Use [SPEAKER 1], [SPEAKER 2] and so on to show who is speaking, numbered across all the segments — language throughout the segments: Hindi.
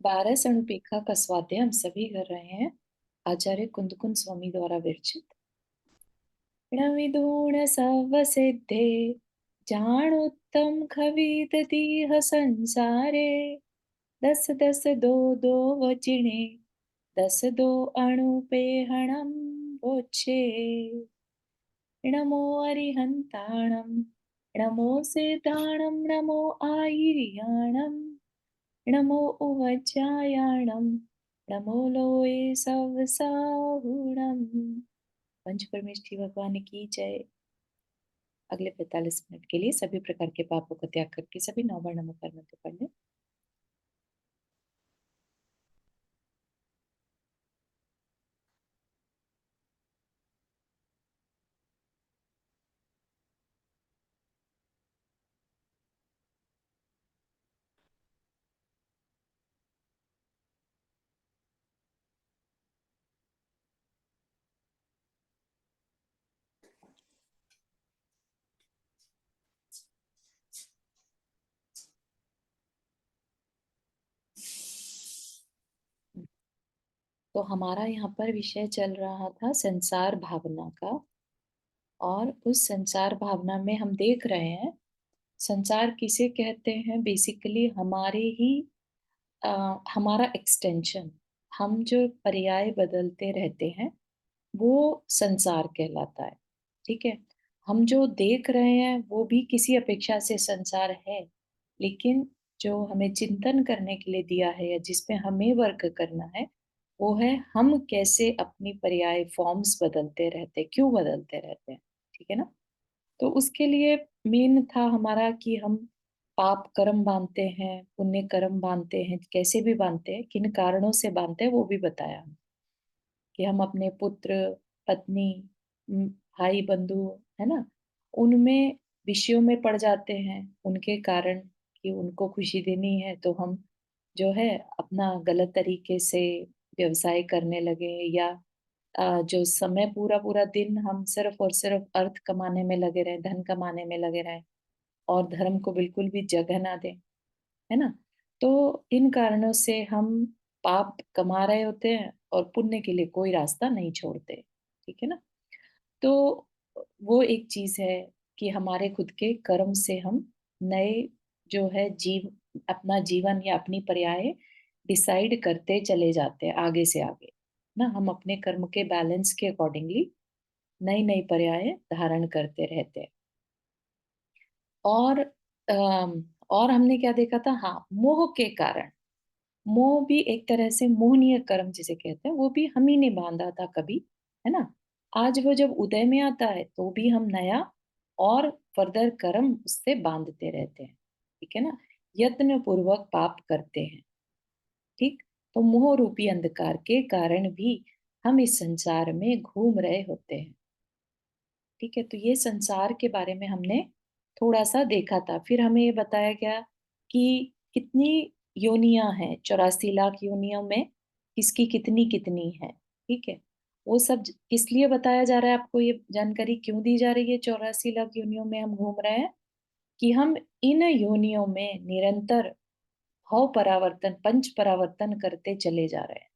[SPEAKER 1] 12 सणुपेखा का स्वाध्याय हम सभी कर रहे हैं। आचार्य कुंदकुंद स्वामी द्वारा विरचित। णविदूण सवसिद्धे जाणोत्तम खविद दीह संसारे। दस दस दो दो वचिणे दस दो अणुपेहणम वोचे। नमो अरिहंताणम नमो सिद्धाणम नमो आयर्याणम नमो उवज्जायाणम नमो लोये सवसाहुणम। पंच परमेष्ठी भगवान की जय। अगले 45 मिनट के लिए सभी प्रकार के पापों का त्याग करके सभी 9 बार नमोकार मंत्र पढ़ लें। तो हमारा यहाँ पर विषय चल रहा था संसार भावना का, और उस संसार भावना में हम देख रहे हैं संसार किसे कहते हैं। बेसिकली हमारे ही हमारा एक्सटेंशन, हम जो पर्याय बदलते रहते हैं वो संसार कहलाता है। ठीक है, हम जो देख रहे हैं वो भी किसी अपेक्षा से संसार है, लेकिन जो हमें चिंतन करने के लिए दिया है या जिसपे हमें वर्क करना है वो है हम कैसे अपनी पर्याय फॉर्म्स बदलते रहते, क्यों बदलते रहते हैं। ठीक है ना। तो उसके लिए मेन था हमारा कि हम पाप कर्म बांधते हैं, पुण्य कर्म बांधते हैं, कैसे भी बांधते हैं, किन कारणों से बांधते हैं वो भी बताया हम। कि हम अपने पुत्र, पत्नी, भाई बंधु, है ना, उनमें विषयों में पड़ जाते हैं उनके कारण, कि उनको खुशी देनी है तो हम जो है अपना गलत तरीके से व्यवसाय करने लगे, या जो समय पूरा पूरा दिन हम सिर्फ और सिर्फ अर्थ कमाने में लगे रहे, धन कमाने में लगे रहे, और धर्म को बिल्कुल भी जगह ना दें, है ना। तो इन कारणों से हम पाप कमा रहे होते हैं और पुण्य के लिए कोई रास्ता नहीं छोड़ते। ठीक है ना। तो वो एक चीज है कि हमारे खुद के कर्म से हम नए जो है अपना जीवन या अपनी पर्याय डिसाइड करते चले जाते हैं आगे से आगे ना। हम अपने कर्म के बैलेंस के अकॉर्डिंगली नई नई पर्याय धारण करते रहते हैं। और और हमने क्या देखा था, हाँ, मोह के कारण, मोह भी एक तरह से मोहनीय कर्म जिसे कहते हैं वो भी हम ही ने बांधा था कभी, है ना। आज वो जब उदय में आता है तो भी हम नया और फर्दर कर्म उससे बांधते रहते हैं। ठीक है ना। यत्न पूर्वक पाप करते हैं। ठीक। तो मोह रूपी अंधकार के कारण भी हम इस संसार में घूम रहे होते हैं। ठीक है। तो ये संसार के बारे में हमने थोड़ा सा देखा था। फिर हमें ये बताया गया कि कितनी योनियां हैं, 84 लाख योनियों में किसकी कितनी कितनी है। ठीक है। वो सब किस लिए बताया जा रहा है, आपको ये जानकारी क्यों दी जा रही है। 84 लाख योनियों में हम घूम रहे हैं कि हम इन योनियों में निरंतर भव परावर्तन, पंच परावर्तन करते चले जा रहे हैं।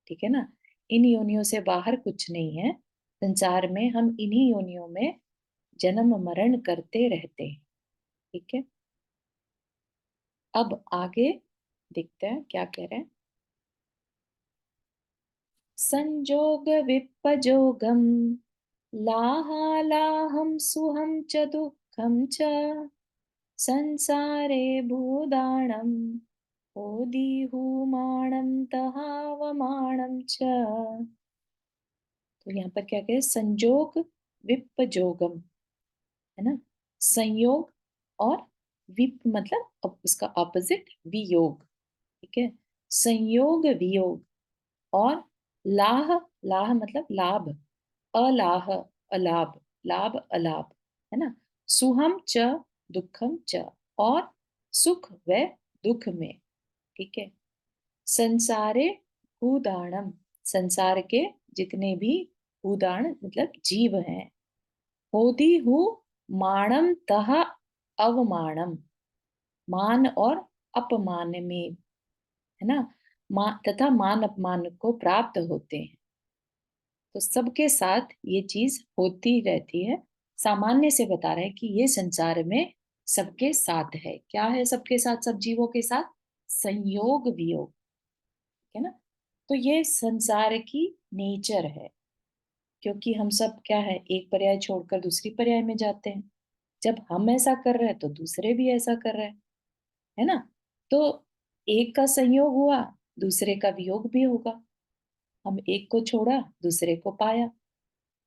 [SPEAKER 1] ठीक है ना। इन योनियों से बाहर कुछ नहीं है संसार में, हम इन्हीं योनियों में जन्म मरण करते रहते हैं। ठीक है। अब आगे देखते हैं क्या कह रहे हैं। संजोग विपजोगम लाहालाहम सुहम च दुःखम च संसारे भूदाणम ओदिहुमाणम तहावमाणम च। तो यहाँ पर क्या कहे, संजोग विपजोगम, है ना। संयोग और विप मतलब उसका ऑपोजिट वियोग। ठीक है। संयोग वियोग और लाह, लाह मतलब लाभ, अलाह अलाभ, लाभ अलाभ, है ना। सुहम च दुखम च, और सुख व दुख में। ठीक है। संसारे भूदाणम, संसार के जितने भी भूदान मतलब जीव हैं, होदी हु माणम तह अवमानम, मान और अपमान में, है ना, तथा मान अपमान को प्राप्त होते हैं। तो सबके साथ ये चीज होती रहती है। सामान्य से बता रहे हैं कि ये संसार में सबके साथ है। क्या है सबके साथ, सब जीवों के साथ? संयोग वियोग, है ना। तो ये संसार की नेचर है, क्योंकि हम सब क्या है, एक पर्याय छोड़कर दूसरी पर्याय में जाते हैं। जब हम ऐसा कर रहे हैं तो दूसरे भी ऐसा कर रहे हैं, है ना। तो एक का संयोग हुआ, दूसरे का वियोग भी होगा। हम एक को छोड़ा, दूसरे को पाया,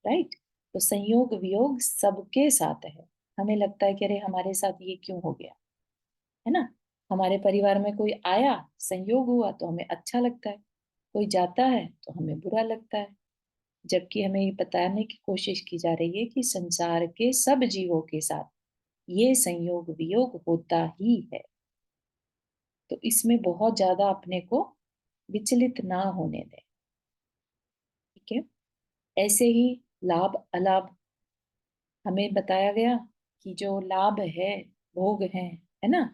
[SPEAKER 1] राइट। तो संयोग वियोग सबके साथ है। हमें लगता है कि अरे हमारे साथ ये क्यों हो गया, है ना। हमारे परिवार में कोई आया, संयोग हुआ तो हमें अच्छा लगता है, कोई जाता है तो हमें बुरा लगता है। जबकि हमें ये बताने की कोशिश की जा रही है कि संसार के सब जीवों के साथ ये संयोग वियोग होता ही है। तो इसमें बहुत ज्यादा अपने को विचलित ना होने दें, ठीक है। ऐसे ही लाभ अलाभ हमें बताया गया कि जो लाभ है, भोग है ना,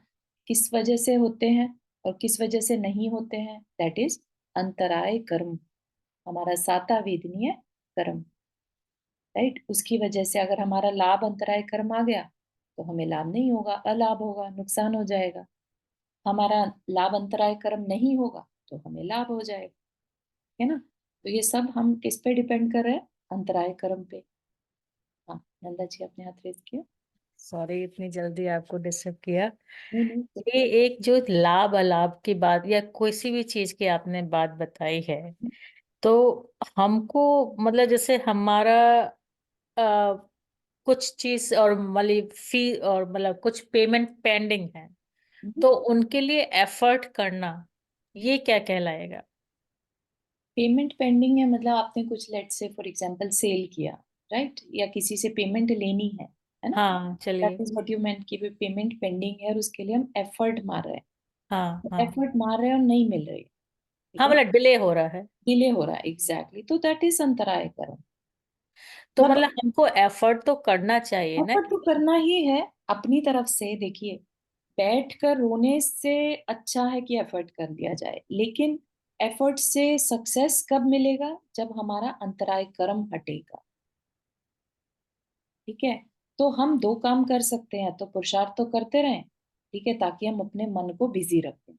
[SPEAKER 1] किस वजह से होते हैं और किस वजह से नहीं होते हैं। दैट इज अंतराय कर्म, हमारा साता वेदनीय कर्म, राइट। उसकी वजह से अगर हमारा लाभ अंतराय कर्म आ गया तो हमें लाभ नहीं होगा, अलाभ होगा, नुकसान हो जाएगा। हमारा लाभ अंतराय कर्म नहीं होगा तो हमें लाभ हो जाएगा, है ना। तो ये सब हम किस पे डिपेंड कर रहे हैं? अंतराय कर्म पे। हाँ, नंदा जी आपने हाथ रेज किया।
[SPEAKER 2] सॉरी इतनी जल्दी आपको डिस्टर्ब किया।
[SPEAKER 1] नहीं नहीं,
[SPEAKER 2] ये एक जो लाभ अलाभ की बात या किसी भी चीज की आपने बात बताई है, तो हमको मतलब जैसे हमारा अ, कुछ चीज और मतलब फी और मतलब कुछ पेमेंट पेंडिंग है, तो उनके लिए एफर्ट करना ये क्या कहलाएगा?
[SPEAKER 1] पेमेंट पेंडिंग है मतलब आपने कुछ, लेट से फॉर एग्जांपल सेल किया, राइट, या किसी से पेमेंट लेनी है ना।
[SPEAKER 2] हाँ,
[SPEAKER 1] दैट
[SPEAKER 2] चलिए।
[SPEAKER 1] इज व्हाट यू मेंट कि पेमेंट पेंडिंग है और उसके लिए हम एफर्ट मार रहे
[SPEAKER 2] हाँ,
[SPEAKER 1] हैं,
[SPEAKER 2] हाँ।
[SPEAKER 1] एफर्ट मार रहे हैं और नहीं मिल रही, ठीक
[SPEAKER 2] हाँ,
[SPEAKER 1] है ना,
[SPEAKER 2] मतलब डिले हो रहा है।
[SPEAKER 1] डिले हो रहा है, एग्जैक्टली, तो दैट इज अंतराय कर्म।
[SPEAKER 2] तो
[SPEAKER 1] मतलब
[SPEAKER 2] मतलब हमको एफर्ट तो करना चाहिए ना
[SPEAKER 1] एफर्ट तो
[SPEAKER 2] कि
[SPEAKER 1] करना ही है अपनी तरफ से। देखिए, बैठ कर रोने से अच्छा है कि एफर्ट कर लिया जाए, लेकिन एफर्ट से सक्सेस कब मिलेगा? जब हमारा अंतराय कर्म हटेगा, ठीक है। तो हम दो काम कर सकते हैं, तो पुरुषार्थ तो करते रहें, ठीक है, ताकि हम अपने मन को बिजी रखें,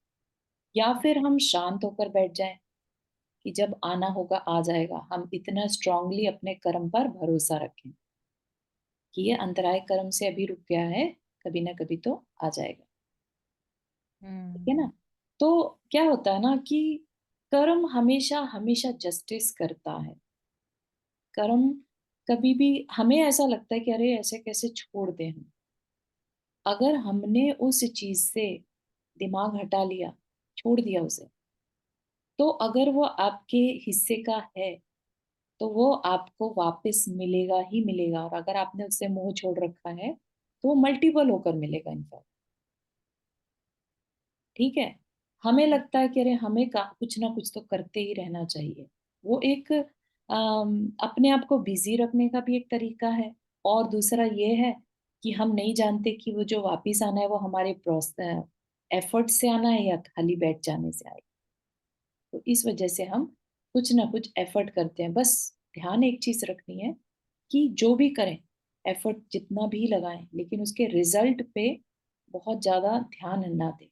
[SPEAKER 1] या फिर हम शांत होकर बैठ जाएं कि जब आना होगा आ जाएगा। हम इतना स्ट्रांगली अपने कर्म पर भरोसा रखें कि ये अंतराय कर्म से अभी रुक गया है, कभी ना कभी तो आ जाएगा, ठीक है
[SPEAKER 2] हुँ,
[SPEAKER 1] ना। तो क्या होता है ना कि कर्म हमेशा हमेशा जस्टिस करता है। कर्म कभी भी, हमें ऐसा लगता है कि अरे ऐसे कैसे छोड़ दें हम। अगर हमने उस चीज से दिमाग हटा लिया, छोड़ दिया उसे, तो अगर वो आपके हिस्से का है तो वो आपको वापस मिलेगा ही मिलेगा। और अगर आपने उससे मोह छोड़ रखा है तो वो मल्टीपल होकर मिलेगा इनफैक्ट, ठीक है। हमें लगता है कि अरे हमें कुछ ना कुछ तो करते ही रहना चाहिए। वो एक अपने आप को बिजी रखने का भी एक तरीका है। और दूसरा ये है कि हम नहीं जानते कि वो जो वापिस आना है वो हमारे एफर्ट से आना है या खाली बैठ जाने से आए। तो इस वजह से हम कुछ ना कुछ एफर्ट करते हैं। बस ध्यान एक चीज रखनी है कि जो भी करें, एफर्ट जितना भी लगाएं, लेकिन उसके रिजल्ट पे बहुत ज्यादा ध्यान ना दें।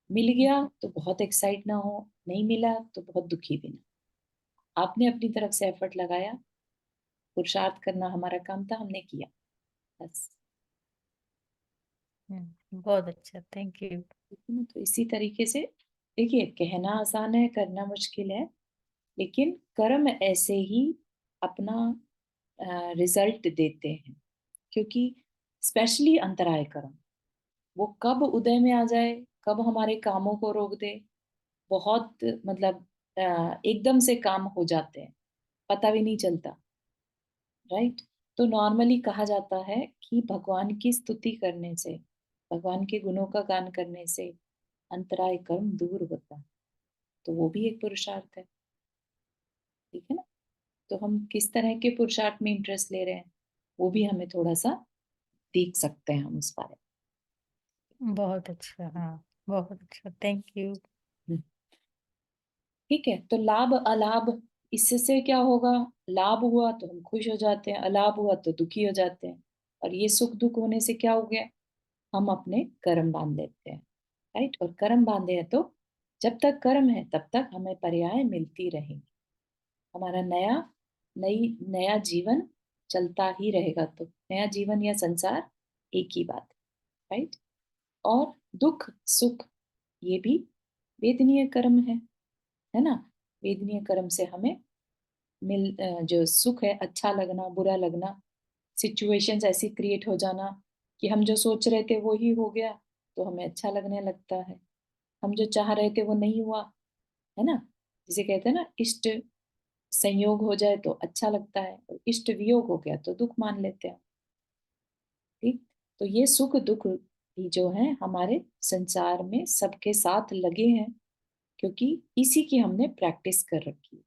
[SPEAKER 1] मिल गया तो बहुत एक्साइट ना हो, नहीं मिला तो बहुत दुखी भी ना। आपने अपनी तरफ से एफर्ट लगाया, पुरुषार्थ करना हमारा काम था, हमने किया, बस।
[SPEAKER 2] बहुत अच्छा, थैंक यू।
[SPEAKER 1] ठीक है ना? तो इसी तरीके से देखिए, कहना आसान है, करना मुश्किल है, लेकिन कर्म ऐसे ही अपना रिजल्ट देते हैं। क्योंकि स्पेशली अंतराय कर्म, वो कब उदय में आ जाए, कब हमारे कामों को रोक दे, बहुत मतलब एकदम से काम हो जाते हैं, पता भी नहीं चलता, राइट। तो नॉर्मली कहा जाता है कि भगवान की स्तुति करने से, भगवान के गुणों का गान करने से अंतराय कर्म दूर होता है। तो वो भी एक पुरुषार्थ है, ठीक है ना। तो हम किस तरह के पुरुषार्थ में इंटरेस्ट ले रहे हैं, वो भी हमें थोड़ा सा देख सकते हैं हम उस बारे
[SPEAKER 2] बहुत अच्छा, हाँ, बहुत अच्छा, थैंक यू।
[SPEAKER 1] ठीक है, तो लाभ अलाभ, इससे क्या होगा? लाभ हुआ तो हम खुश हो जाते हैं, अलाभ हुआ तो दुखी हो जाते हैं। और ये सुख दुख होने से क्या हो गया? हम अपने कर्म बांध लेते हैं। राइट, और कर्म बांधे हैं तो जब तक कर्म है तब तक हमें पर्याय मिलती रहेंगी। हमारा नई नया जीवन चलता ही रहेगा। तो नया जीवन या संसार एक ही बात। राइट। और दुख सुख ये भी वेदनीय कर्म है ना? वेदनीय कर्म से हमें जो सुख है, अच्छा लगना बुरा लगना, सिचुएशंस ऐसी क्रिएट हो जाना कि हम जो सोच रहे थे वो ही हो गया, तो हमें अच्छा लगने लगता है। हम जो चाह रहे थे वो नहीं हुआ, है ना? जिसे कहते हैं ना, इष्ट संयोग हो जाए तो अच्छा लगता है, और इष्ट वियोग हो गया तो दुख मान लेते हैं। ठीक। तो ये सुख दुख भी जो है हमारे संसार में सबके साथ लगे हैं, क्योंकि इसी की हमने प्रैक्टिस कर रखी है।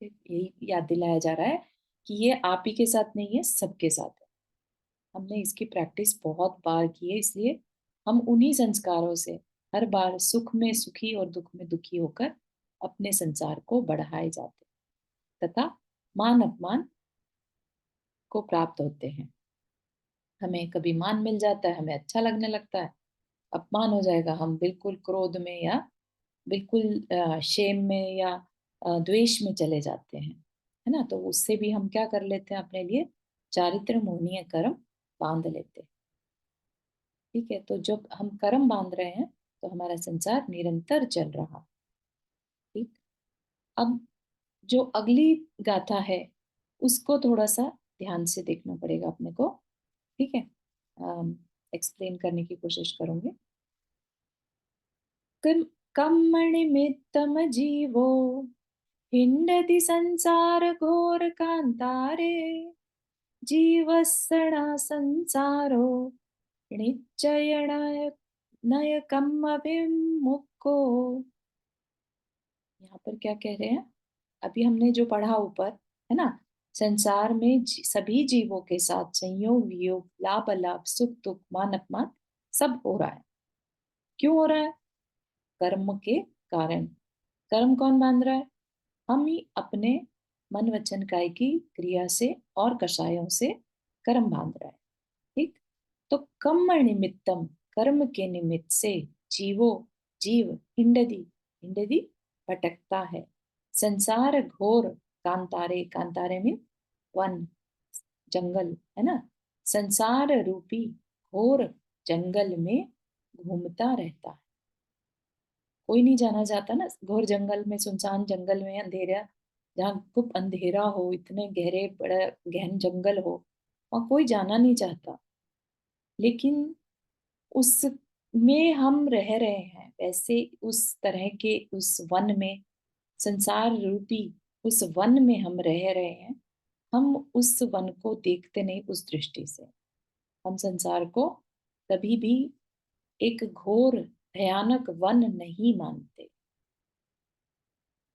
[SPEAKER 1] यही याद दिलाया जा रहा है कि ये आप ही के साथ नहीं है, सबके साथ है। हमने इसकी प्रैक्टिस बहुत बार की है, इसलिए हम उन्हीं संस्कारों से हर बार सुख में सुखी और दुख में दुखी होकर अपने संसार को बढ़ाए जाते हैं, तथा मान अपमान को प्राप्त होते हैं। हमें कभी मान मिल जाता है, हमें अच्छा लगने लगता है। अपमान हो जाएगा, हम बिल्कुल क्रोध में या बिल्कुल शेम में या द्वेष में चले जाते हैं, है ना? तो उससे भी हम क्या कर लेते हैं? अपने लिए चारित्र मोहनीय कर्म बांध लेते हैं। ठीक है, तो जब हम कर्म बांध रहे हैं तो हमारा संसार निरंतर चल रहा। ठीक। अब जो अगली गाथा है उसको थोड़ा सा ध्यान से देखना पड़ेगा अपने को। ठीक है, एक्सप्लेन करने की कोशिश करूंगी। कर्मणिमित्तम जीवो हिंडति संसार घोर कांतारे, जीवसणा संसारो निश्चयणाय नय कम विमुक्को। यहाँ पर क्या कह रहे हैं? अभी हमने जो पढ़ा ऊपर, है ना, संसार में सभी जीवों के साथ संयोग वियोग लाभ अलाभ सुख दुख मान अपमान सब हो रहा है। क्यों हो रहा है? कर्म के कारण। कर्म कौन बांध रहा है? हम ही अपने मन वचन काय की क्रिया से और कषायों से कर्म बांध रहा है। ठीक। तो कर्म निमित्तम, कर्म के निमित्त से जीवो जीव हिंडदी, हिंडदी भटकता है। संसार घोर कांतारे, कांतारे में वन, जंगल, है ना? संसार रूपी घोर जंगल में घूमता रहता है। कोई नहीं जाना चाहता ना घोर जंगल में, सुनसान जंगल में, अंधेरा, जहाँ खूब अंधेरा हो, इतने गहरे बड़ा गहन जंगल हो, वहां कोई जाना नहीं चाहता। लेकिन उस में हम रह रहे हैं, वैसे उस तरह के उस वन में, संसार रूपी उस वन में हम रह रहे हैं। हम उस वन को देखते नहीं उस दृष्टि से। हम संसार को कभी भी एक घोर भयानक वन नहीं मानते।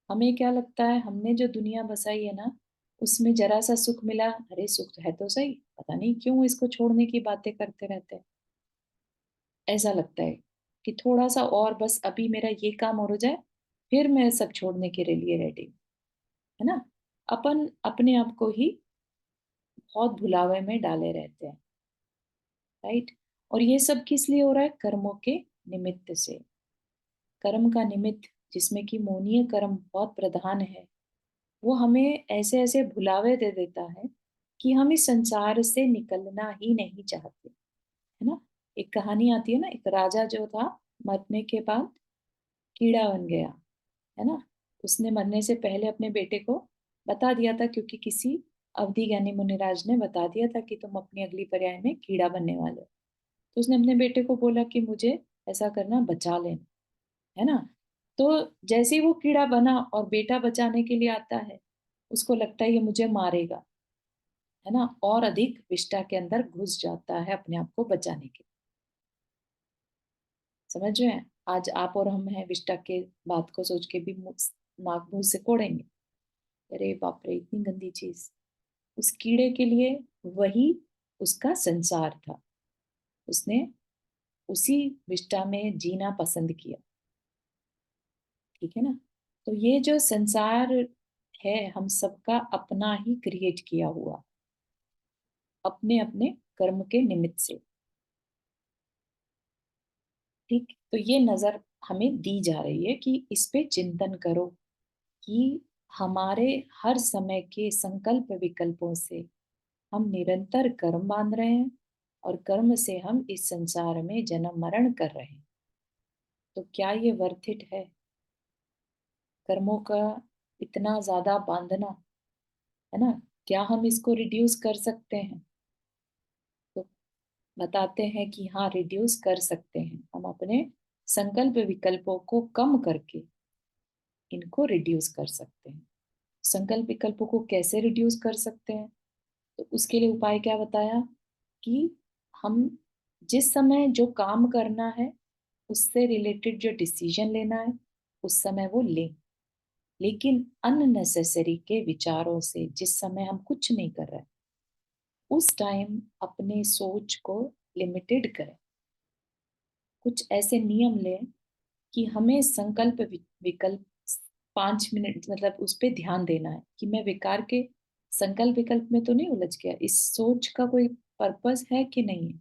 [SPEAKER 1] हमें क्या लगता है, हमने जो दुनिया बसाई है ना, उसमें जरा सा सुख मिला, अरे सुख तो है तो सही, पता नहीं क्यों इसको छोड़ने की बातें करते रहते हैं। ऐसा लगता है कि थोड़ा सा और बस अभी मेरा ये काम हो जाए, फिर मैं सब छोड़ने के लिए रेडी हूँ, है ना? अपन अपने आप को ही बहुत भुलावे में डाले रहते हैं। राइट। और ये सब किस लिए हो रहा है? कर्मों के निमित्त से। कर्म का निमित्त, जिसमें कि मोनीय कर्म बहुत प्रधान है, वो हमें ऐसे ऐसे भुलावे दे देता है कि हम इस संसार से निकलना ही नहीं चाहते, है ना? एक कहानी आती है ना, एक राजा जो था, मरने के बाद कीड़ा बन गया, है ना? उसने मरने से पहले अपने बेटे को बता दिया था, क्योंकि किसी अवधि ज्ञानी मुनिराज ने बता दिया था कि तुम अपनी अगली पर्याय में कीड़ा बनने वाले हो। तो उसने अपने बेटे को बोला कि मुझे ऐसा करना, बचा लेना, है ना? तो जैसे ही वो कीड़ा बना और बेटा बचाने के लिए आता है, उसको लगता है ये मुझे मारेगा, है ना? और अधिक विष्ठा के अंदर घुस जाता है अपने आप को बचाने के। समझ रहे हैं? आज आप और हम हैं, विष्ठा के बात को सोच के भी नाक मुंह से कोड़ेंगे, अरे बाप रे इतनी गंदी चीज। उस कीड़े के लिए वही उसका संसार था। उसने उसी विष्टा में जीना पसंद किया। ठीक है ना? तो ये जो संसार है हम सबका अपना ही क्रिएट किया हुआ, अपने अपने कर्म के निमित्त से। ठीक, तो ये नजर हमें दी जा रही है कि इस पे चिंतन करो कि हमारे हर समय के संकल्प विकल्पों से हम निरंतर कर्म बांध रहे हैं और कर्म से हम इस संसार में जन्म मरण कर रहे हैं। तो क्या ये वर्थ इट है? कर्मों का इतना ज्यादा बांधना, है ना? क्या हम इसको रिड्यूस कर सकते हैं? तो बताते हैं कि हाँ, रिड्यूस कर सकते हैं। हम अपने संकल्प विकल्पों को कम करके इनको रिड्यूस कर सकते हैं। संकल्प विकल्पों को कैसे रिड्यूस कर सकते हैं? तो उसके लिए उपाय क्या बताया कि हम जिस समय जो काम करना है उससे रिलेटेड जो डिसीजन लेना है उस समय वो लें, लेकिन अननेसेसरी के विचारों से जिस समय हम कुछ नहीं कर रहे उस टाइम अपने सोच को लिमिटेड करें। कुछ ऐसे नियम लें कि हमें संकल्प विकल्प 5 मिनट मतलब उस पर ध्यान देना है कि मैं विकार के संकल्प विकल्प में तो नहीं उलझ गया, इस सोच का कोई पर्पस है कि नहीं है।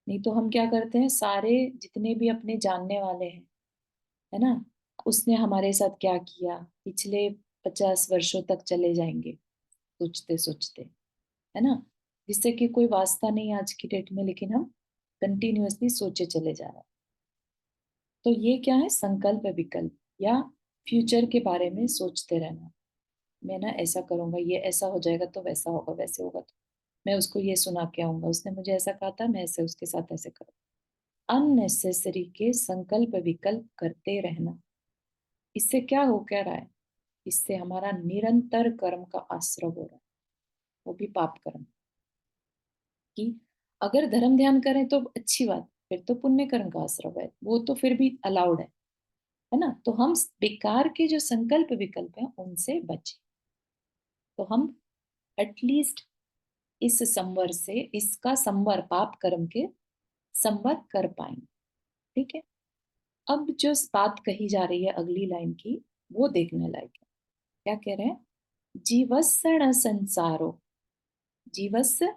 [SPEAKER 1] नहीं तो हम क्या करते हैं, सारे जितने भी अपने जानने वाले हैं, है ना, उसने हमारे साथ क्या किया, पिछले 50 वर्षों तक चले जाएंगे सोचते सोचते, है ना, जिससे कि कोई वास्ता नहीं आज की डेट में, लेकिन हम कंटिन्यूअसली सोचे चले जा रहे हैं। तो ये क्या है, संकल्प विकल्प या फ्यूचर के बारे में सोचते रहना। मैं ना ऐसा करूंगा, ये ऐसा हो जाएगा तो वैसा होगा, वैसे होगा तो मैं उसको ये सुना के आऊंगा, उसने मुझे ऐसा कहा था, मैं ऐसे उसके साथ ऐसे करूँ। अननेसेसरी के संकल्प विकल्प करते रहना, इससे क्या हो क्या रहा है, इससे हमारा निरंतर कर्म का आश्रय हो रहा है, वो भी पाप कर्म। कि अगर धर्म ध्यान करें तो अच्छी बात, फिर तो पुण्य कर्म का आश्रय है, वो तो फिर भी अलाउड है ना। तो हम बेकार के जो संकल्प विकल्प हैं उनसे बचें, तो हम एटलीस्ट इस संवर से, इसका संवर, पाप कर्म के संवर कर पाएंगे। ठीक है, अब जो बात कही जा रही है अगली लाइन की, वो देखने लायक है। क्या कह रहे हैं, जीवस्य संसारो, जीवस्य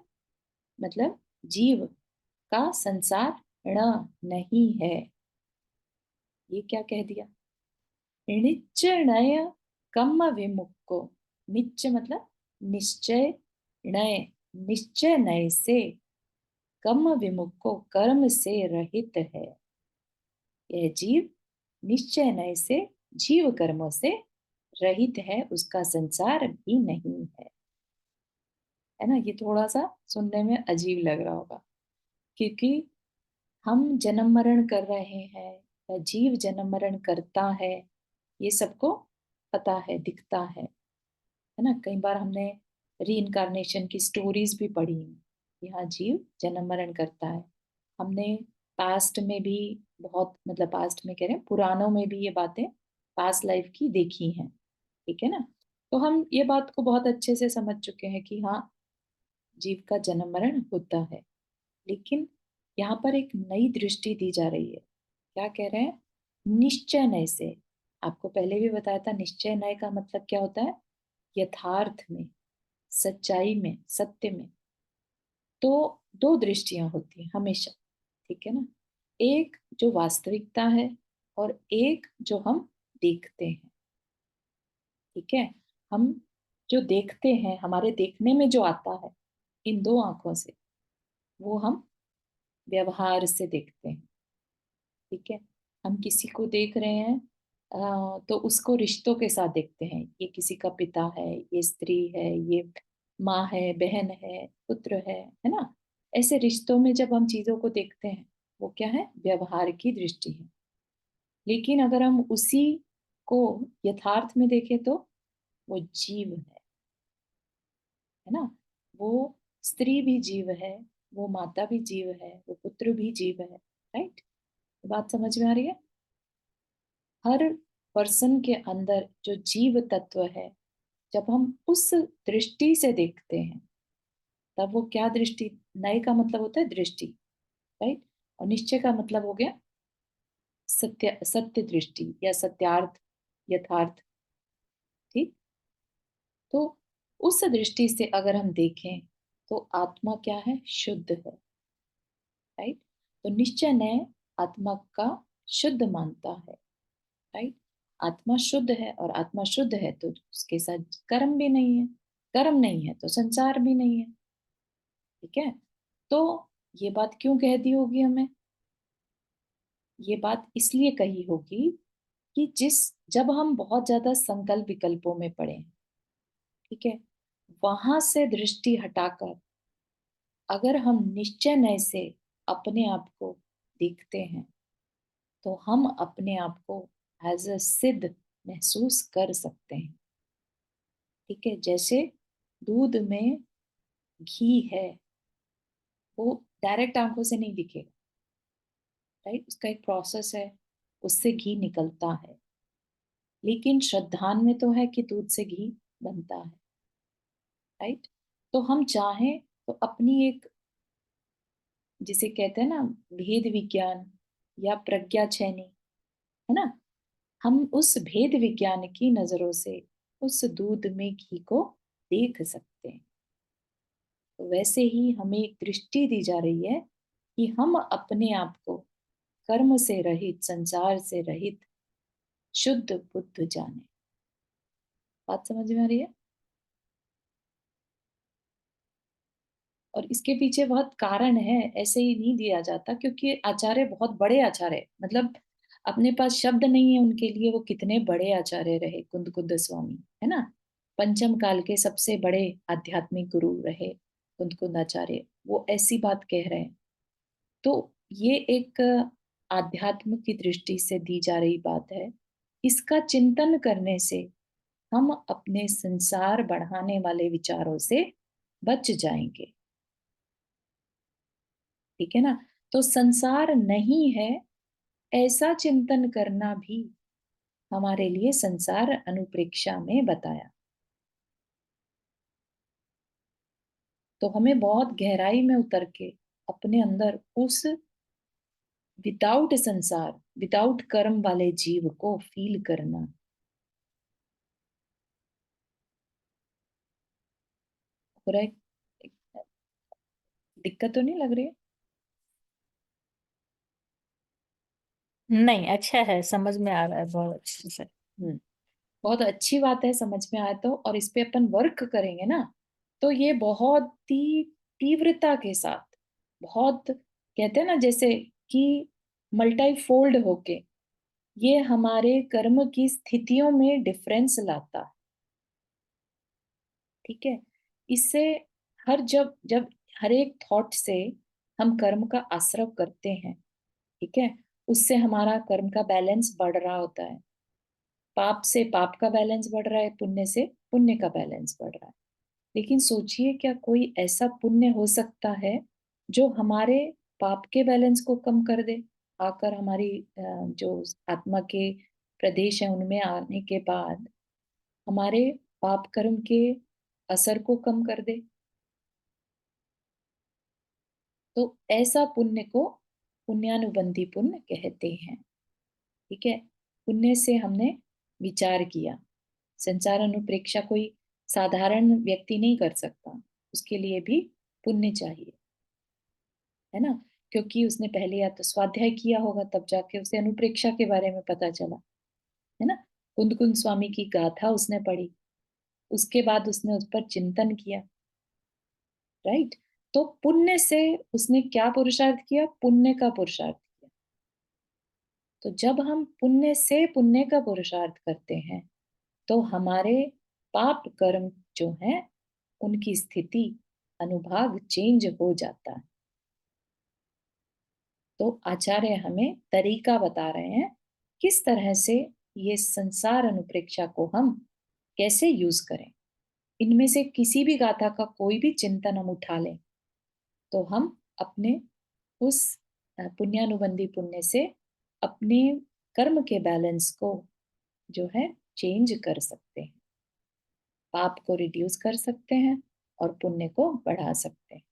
[SPEAKER 1] मतलब जीव का संसार ण नहीं है। ये क्या कह दिया, निश्चय कम विमुक्को, निश्चय मतलब निश्चय, नय निश्चय नय से, कम विमुक्को कर्म से रहित है। यह जीव निश्चय नय से, जीव कर्मों से रहित है, उसका संसार भी नहीं है ना। ये थोड़ा सा सुनने में अजीब लग रहा होगा, क्योंकि हम जन्म मरण कर रहे हैं या जीव जन्म मरण करता है, ये सबको पता है, दिखता है ना। कई बार हमने री इनकारनेशन की स्टोरीज भी पढ़ी हैं कि हाँ, जीव जन्म मरण करता है। हमने पास्ट में भी बहुत, मतलब पास्ट में कह रहे हैं, पुराणों में भी ये बातें पास्ट लाइफ की देखी हैं। ठीक है ना, तो हम ये बात को बहुत अच्छे से समझ चुके हैं कि हाँ, जीव का जन्म मरण होता है। लेकिन यहाँ पर एक नई दृष्टि दी जा रही है। क्या कह रहे हैं, निश्चय नय से। आपको पहले भी बताया था, निश्चय नय का मतलब क्या होता है, यथार्थ में, सच्चाई में, सत्य में। तो दो दृष्टियां होती हैं हमेशा। ठीक है ना, एक जो वास्तविकता है और एक जो हम देखते हैं। ठीक है, हम जो देखते हैं, हमारे देखने में जो आता है इन दो आंखों से, वो हम व्यवहार से देखते हैं। ठीक है, हम किसी को देख रहे हैं तो उसको रिश्तों के साथ देखते हैं, ये किसी का पिता है, ये स्त्री है, ये माँ है, बहन है, पुत्र है ना। ऐसे रिश्तों में जब हम चीजों को देखते हैं, वो क्या है, व्यवहार की दृष्टि है। लेकिन अगर हम उसी को यथार्थ में देखें तो वो जीव है ना। वो स्त्री भी जीव है, वो माता भी जीव है, वो पुत्र भी जीव है। राइट, बात समझ में आ रही है। हर पर्सन के अंदर जो जीव तत्व है, जब हम उस दृष्टि से देखते हैं, तब वो क्या दृष्टि, नए का मतलब होता है दृष्टि, राइट। और निश्चय का मतलब हो गया सत्य, सत्य दृष्टि या सत्यार्थ, यथार्थ। ठीक। तो उस दृष्टि से अगर हम देखें तो आत्मा क्या है? शुद्ध है। राइट। तो निश्चय ने आत्मा का शुद्ध मानता है। राइट। आत्मा शुद्ध है, और आत्मा शुद्ध है तो उसके साथ कर्म भी नहीं है, कर्म नहीं है तो संसार भी नहीं है। ठीक है। तो ये बात क्यों कह दी होगी हमें? ये बात इसलिए कही होगी कि जब हम बहुत ज्यादा संकल्प विकल्पों में पड़े हैं, ठीक है, वहां से दृष्टि हटाकर अगर हम निश्चय नय से अपने आप को देखते हैं तो हम अपने आप को एज अ सिद्ध महसूस कर सकते हैं। ठीक है। जैसे दूध में घी है, वो डायरेक्ट आंखों से नहीं दिखेगा। राइट। उसका एक प्रोसेस है, उससे घी निकलता है। लेकिन श्रद्धान में तो है कि दूध से घी बनता है। राइट। तो हम चाहें तो अपनी एक, जिसे कहते हैं ना, भेद विज्ञान या प्रज्ञा छैनी, है ना, हम उस भेद विज्ञान की नजरों से उस दूध में घी को देख सकते हैं। तो वैसे ही हमें एक दृष्टि दी जा रही है कि हम अपने आप को कर्म से रहित, संसार से रहित, शुद्ध बुद्ध जाने। बात समझ में आ रही है? और इसके पीछे बहुत कारण है, ऐसे ही नहीं दिया जाता, क्योंकि आचार्य बहुत बड़े आचार्य, मतलब अपने पास शब्द नहीं है उनके लिए, वो कितने बड़े आचार्य रहे। कुंद स्वामी, है ना, पंचम काल के सबसे बड़े आध्यात्मिक गुरु रहे कुंद आचार्य, वो ऐसी बात कह रहे हैं। तो ये एक आध्यात्म की दृष्टि से दी जा रही बात है। इसका चिंतन करने से हम अपने संसार बढ़ाने वाले विचारों से बच जाएंगे। ठीक है ना। तो संसार नहीं है, ऐसा चिंतन करना भी हमारे लिए संसार अनुप्रेक्षा में बताया। तो हमें बहुत गहराई में उतर के अपने अंदर उस विदाउट संसार, विदाउट कर्म वाले जीव को फील करना। हो रहा है? दिक्कत तो नहीं लग रही है?
[SPEAKER 2] नहीं, अच्छा है, समझ में आ रहा है बहुत अच्छे से।
[SPEAKER 1] हम्म। बहुत अच्छी बात है, समझ में आए तो। और इस पे अपन वर्क करेंगे ना, तो ये बहुत ही तीव्रता के साथ, बहुत, कहते हैं ना जैसे कि मल्टीफोल्ड होके ये हमारे कर्म की स्थितियों में डिफरेंस लाता है। ठीक है। इससे हर जब जब हर एक थॉट से हम कर्म का आश्रव करते हैं, ठीक है, उससे हमारा कर्म का बैलेंस बढ़ रहा होता है। पाप से पाप का बैलेंस बढ़ रहा है, पुण्य से पुण्य का बैलेंस बढ़ रहा है। लेकिन सोचिए, क्या कोई ऐसा पुण्य हो सकता है जो हमारे पाप के बैलेंस को कम कर दे? आकर हमारी जो आत्मा के प्रदेश है उनमें आने के बाद हमारे पाप कर्म के असर को कम कर दे? तो ऐसा पुण्य को पुण्यानुबंधी पुण्य कहते हैं। ठीक है। पुण्य से हमने विचार किया। संसार अनुप्रेक्षा कोई साधारण व्यक्ति नहीं कर सकता, उसके लिए भी पुण्य चाहिए, है ना। क्योंकि उसने पहले या तो स्वाध्याय किया होगा, तब जाके उसे अनुप्रेक्षा के बारे में पता चला, है ना। कुंद स्वामी की गाथा उसने पढ़ी, उसके बाद उसने उस पर चिंतन किया। राइट। तो पुण्य से उसने क्या पुरुषार्थ किया? पुण्य का पुरुषार्थ किया। तो जब हम पुण्य से पुण्य का पुरुषार्थ करते हैं तो हमारे पाप कर्म जो है उनकी स्थिति, अनुभाग चेंज हो जाता है। तो आचार्य हमें तरीका बता रहे हैं किस तरह से ये संसार अनुप्रेक्षा को हम कैसे यूज करें। इनमें से किसी भी गाथा का कोई भी चिंतन हम उठा लें तो हम अपने उस पुण्यानुबंधी पुण्य से अपने कर्म के बैलेंस को जो है चेंज कर सकते हैं, पाप को रिड्यूस कर सकते हैं और पुण्य को बढ़ा सकते हैं,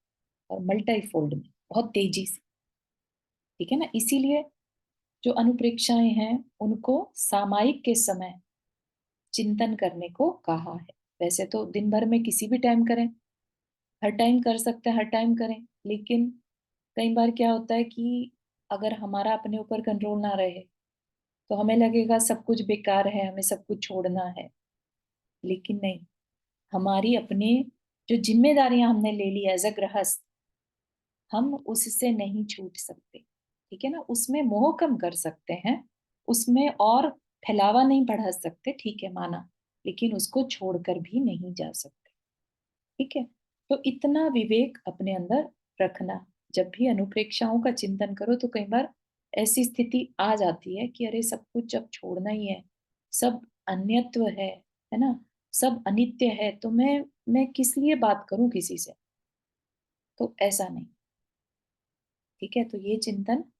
[SPEAKER 1] और मल्टीफोल्ड में बहुत तेजी से। ठीक है ना, इसीलिए जो अनुप्रेक्षाएं हैं उनको सामायिक के समय चिंतन करने को कहा है। वैसे तो दिन भर में किसी भी टाइम करें, हर टाइम कर सकते हैं, हर टाइम करें, लेकिन कई बार क्या होता है कि अगर हमारा अपने ऊपर कंट्रोल ना रहे तो हमें लगेगा सब कुछ बेकार है, हमें सब कुछ छोड़ना है। लेकिन नहीं, हमारी अपनी जो जिम्मेदारियां हमने ले ली एज अ गृहस्थ, हम उससे नहीं छूट सकते। ठीक है ना, उसमें मोह कम कर सकते हैं, उसमें और फैलावा नहीं बढ़ा सकते, ठीक है माना, लेकिन उसको छोड़कर भी नहीं जा सकते। ठीक है, तो इतना विवेक अपने अंदर रखना। जब भी अनुप्रेक्षाओं का चिंतन करो तो कई बार ऐसी स्थिति आ जाती है कि अरे सब कुछ जब छोड़ना ही है, सब अन्यत्व है ना, सब अनित्य है, तो मैं किस लिए बात करूं किसी से। तो ऐसा नहीं। ठीक है, तो ये चिंतन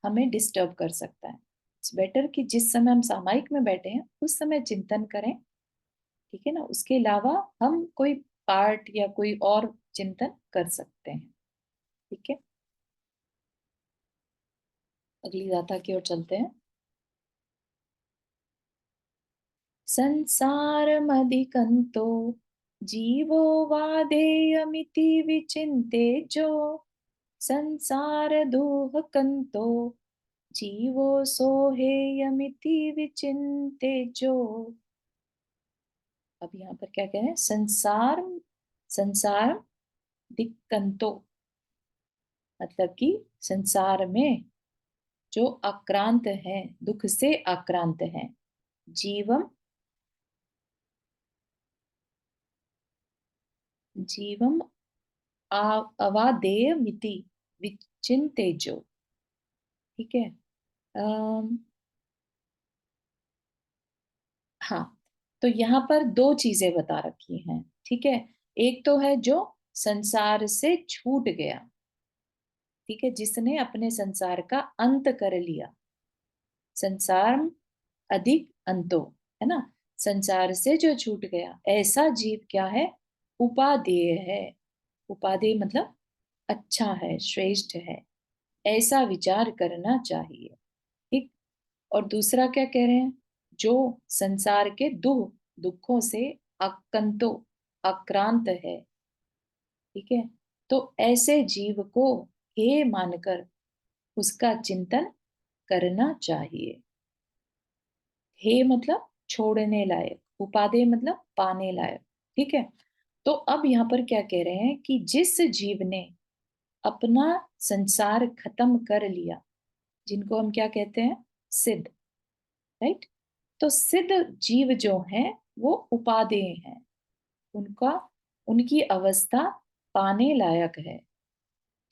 [SPEAKER 1] हमें डिस्टर्ब कर सकता है। इट्स बेटर कि जिस समय हम सामायिक में बैठे हैं उस समय चिंतन करें। ठीक है ना, उसके अलावा हम कोई पार्ट या कोई और चिंतन कर सकते हैं। ठीक है, अगली गाथा की ओर चलते हैं। संसारमधिकंतो जीवो वादेयमिति विचिन्ते जो, संसार दुःखंतो जीवो सोहेयमिति विचिन्ते जो। अब यहाँ पर क्या कह रहे हैं, संसार, संसार दिक्कंतो, मतलब कि संसार में जो आक्रांत है, दुख से आक्रांत है, जीवम, जीवम अवादेय मिति विचिन्ते जो। ठीक है, अम, हाँ, तो यहाँ पर दो चीजें बता रखी हैं। ठीक है, एक तो है जो संसार से छूट गया, ठीक है, जिसने अपने संसार का अंत कर लिया। संसार अधिक अंतो, है ना, संसार से जो छूट गया ऐसा जीव क्या है, उपादेय है। उपादेय मतलब अच्छा है, श्रेष्ठ है, ऐसा विचार करना चाहिए। ठीक, और दूसरा क्या कह रहे हैं, जो संसार के दुखों से आकंतो, आक्रांत है। ठीक है, तो ऐसे जीव को हे मानकर उसका चिंतन करना चाहिए। हे मतलब छोड़ने लायक, उपादेय मतलब पाने लायक। ठीक है, तो अब यहाँ पर क्या कह रहे हैं कि जिस जीव ने अपना संसार खत्म कर लिया, जिनको हम क्या कहते हैं, सिद्ध, राइट। तो सिद्ध जीव जो हैं वो उपादेय हैं, उनका, उनकी अवस्था पाने लायक है,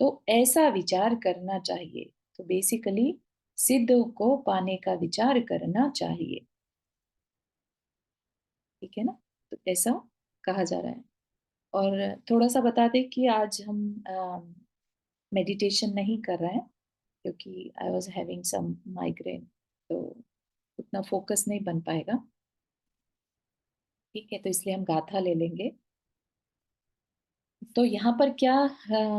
[SPEAKER 1] तो ऐसा विचार करना चाहिए। तो बेसिकली सिद्ध को पाने का विचार करना चाहिए। ठीक है ना, तो ऐसा कहा जा रहा है। और थोड़ा सा बता दें कि आज हम मेडिटेशन नहीं कर रहे हैं, क्योंकि I was having some migraine, तो उतना फोकस नहीं बन पाएगा। ठीक है, तो इसलिए हम गाथा ले लेंगे। तो यहाँ पर क्या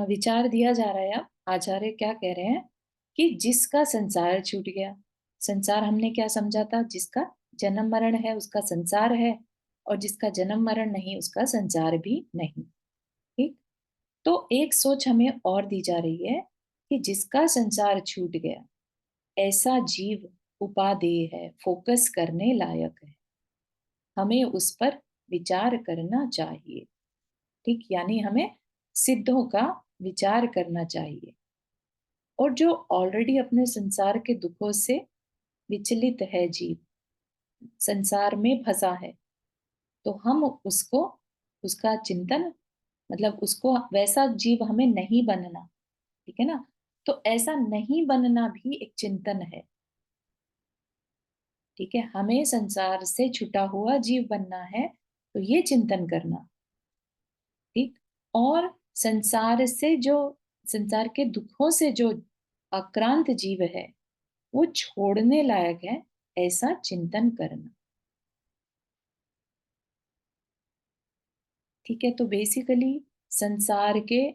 [SPEAKER 1] विचार दिया जा रहा है, अब आचार्य क्या कह रहे हैं कि जिसका संसार छूट गया, संसार हमने क्या समझा था, जिसका जन्म मरण है उसका संसार है, और जिसका जन्म मरण नहीं उसका संसार भी नहीं। ठीक, तो एक सोच हमें और दी जा रही है कि जिसका संसार छूट गया ऐसा जीव उपादेय है, फोकस करने लायक है, हमें उस पर विचार करना चाहिए। ठीक, यानी हमें सिद्धों का विचार करना चाहिए। और जो ऑलरेडी अपने संसार के दुखों से विचलित है जीव, संसार में फंसा है, तो हम उसको, उसका चिंतन, मतलब उसको, वैसा जीव हमें नहीं बनना। ठीक है ना, तो ऐसा नहीं बनना भी एक चिंतन है। ठीक है, हमें संसार से छुटा हुआ जीव बनना है, तो ये चिंतन करना। ठीक, और संसार से जो, संसार के दुखों से जो आक्रांत जीव है वो छोड़ने लायक है, ऐसा चिंतन करना। ठीक है, तो बेसिकली संसार के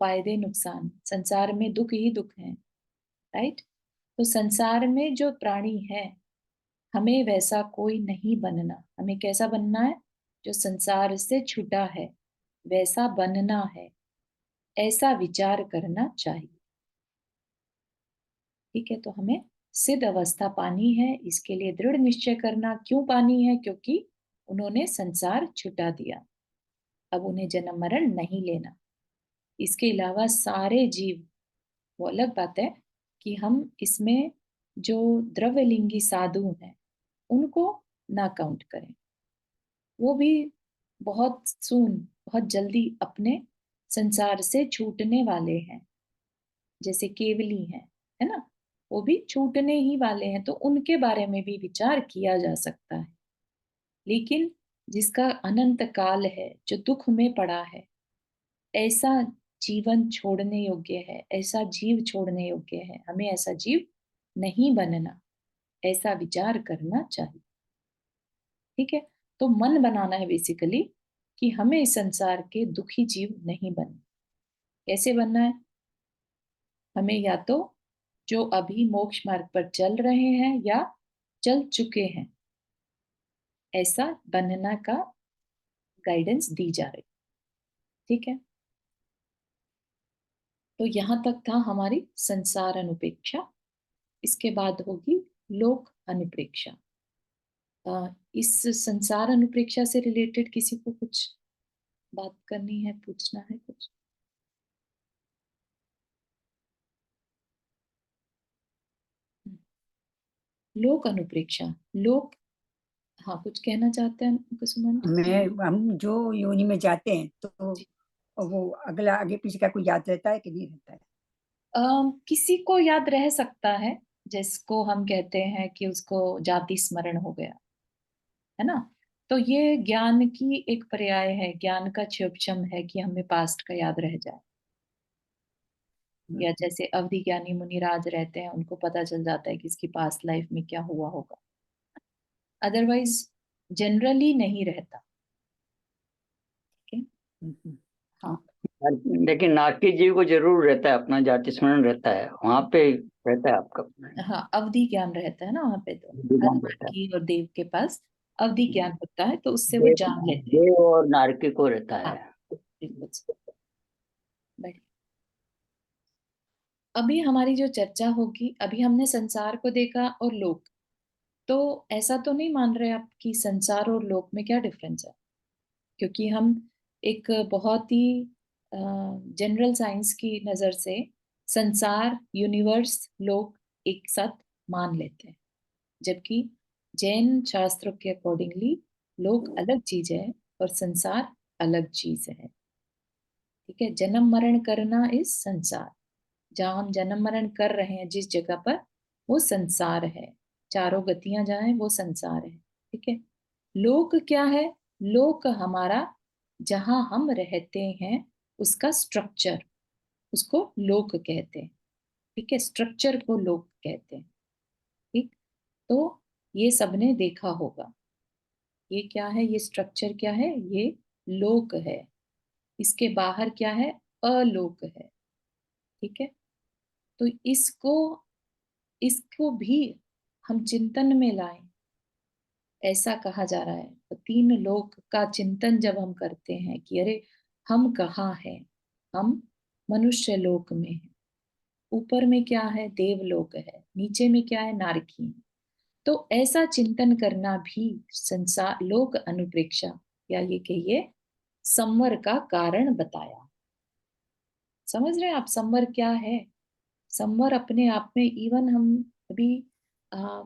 [SPEAKER 1] फायदे नुकसान, संसार में दुख ही दुख हैं, राइट। तो संसार में जो प्राणी है, हमें वैसा कोई नहीं बनना। हमें कैसा बनना है? जो संसार से छूटा है वैसा बनना है, ऐसा विचार करना चाहिए। ठीक है, तो हमें सिद्ध अवस्था पानी है, इसके लिए दृढ़ निश्चय करना। क्यों पानी है? क्योंकि उन्होंने संसार छुटा दिया, अब उन्हें जन्म मरण नहीं लेना। इसके अलावा सारे जीव, वो अलग बात है कि हम इसमें जो द्रव्यलिंगी साधु हैं उनको ना काउंट करें। वो भी बहुत सून, बहुत जल्दी अपने संसार से छूटने वाले हैं, जैसे केवली है ना, वो भी छूटने ही वाले हैं, तो उनके बारे में भी विचार किया जा सकता है। लेकिन जिसका अनंत काल है, जो दुख में पड़ा है, ऐसा जीवन छोड़ने योग्य है, ऐसा जीव छोड़ने योग्य है, हमें ऐसा जीव नहीं बनना, ऐसा विचार करना चाहिए। ठीक है, तो मन बनाना है बेसिकली कि हमें इस संसार के दुखी जीव नहीं बनना। कैसे बनना है? हमें या तो जो अभी मोक्ष मार्ग पर चल रहे हैं या चल चुके हैं, ऐसा बनना का गाइडेंस दी जा रही। ठीक है, तो यहां तक था हमारी संसार अनुपेक्षा। इसके बाद होगी लोक अनुप्रेक्षा। इस संसार अनुप्रेक्षा से रिलेटेड किसी को कुछ बात करनी है, पूछना है कुछ? लोक अनुप्रेक्षा, लोक, हाँ कुछ कहना चाहते हैं कुसुमन?
[SPEAKER 3] हम जो योनि में जाते हैं तो
[SPEAKER 1] जी।
[SPEAKER 3] वो अगला आगे पीछे का कोई याद रहता है कि नहीं रहता है?
[SPEAKER 1] किसी को याद रह सकता है, जिसको हम कहते हैं कि उसको जाति स्मरण हो गया, है ना। तो ये ज्ञान की एक पर्याय है, ज्ञान का क्षोभचम है कि हमें पास्ट का याद रह जाए। या जैसे अवधि ज्ञानी मुनिराज रहते हैं, उनको पता चल जाता है कि इसकी पास्ट लाइफ में क्या हुआ होगा। अदरवाइज जनरली नहीं रहता। ठीक है, हाँ।
[SPEAKER 4] लेकिन नारकी जीव को जरूर रहता है, अपना जाति स्मरण रहता है, वहां पे रहता है आपका।
[SPEAKER 1] हाँ, अवधि ज्ञान रहता है ना वहां पे, तो हर
[SPEAKER 4] विद्वान रहता है।
[SPEAKER 1] नारकी और देव के पास अवधि ज्ञान होता है, तो उससे वो
[SPEAKER 4] देव
[SPEAKER 1] जान लेते हैं।
[SPEAKER 4] देव और नारकी को रहता
[SPEAKER 1] हाँ,
[SPEAKER 4] है।
[SPEAKER 1] बिल्कुल बढ़िया। अभी हमारी जो चर्चा होगी, अभी हमने संसार को देखा और लोक। तो ऐसा तो नहीं मान रहे आप कि संसार और लोक में क्या डिफरेंस है? क्योंकि हम एक बहुत ही जनरल साइंस की नजर से संसार, यूनिवर्स, लोक एक साथ मान लेते हैं, जबकि जैन शास्त्रों के अकॉर्डिंगली लोक अलग चीज है और संसार अलग चीज है। ठीक है, जन्म मरण करना इस संसार, जहाँ हम जन्म मरण कर रहे हैं जिस जगह पर, वो संसार है। चारों गतियां जहाँ है वो संसार है। ठीक है, लोक क्या है? लोक हमारा जहाँ हम रहते हैं उसका स्ट्रक्चर, उसको लोक कहते हैं। ठीक है, स्ट्रक्चर को लोक कहते हैं। ठीक, तो ये सबने देखा होगा। ये क्या है? ये स्ट्रक्चर क्या है? ये लोक है। इसके बाहर क्या है? अलोक है। ठीक है, तो इसको इसको भी हम चिंतन में लाएं, ऐसा कहा जा रहा है। तो तीन लोक का चिंतन जब हम करते हैं कि अरे हम कहाँ हैं, हम मनुष्य लोक में हैं, ऊपर में क्या है? देवलोक है, नीचे में क्या है? नारकी है। तो ऐसा चिंतन करना भी संसार लोक अनुप्रेक्षा, या ये कहिए संवर का कारण बताया। समझ रहे हैं आप संवर क्या है? संवर अपने आप में, इवन हम अभी आ,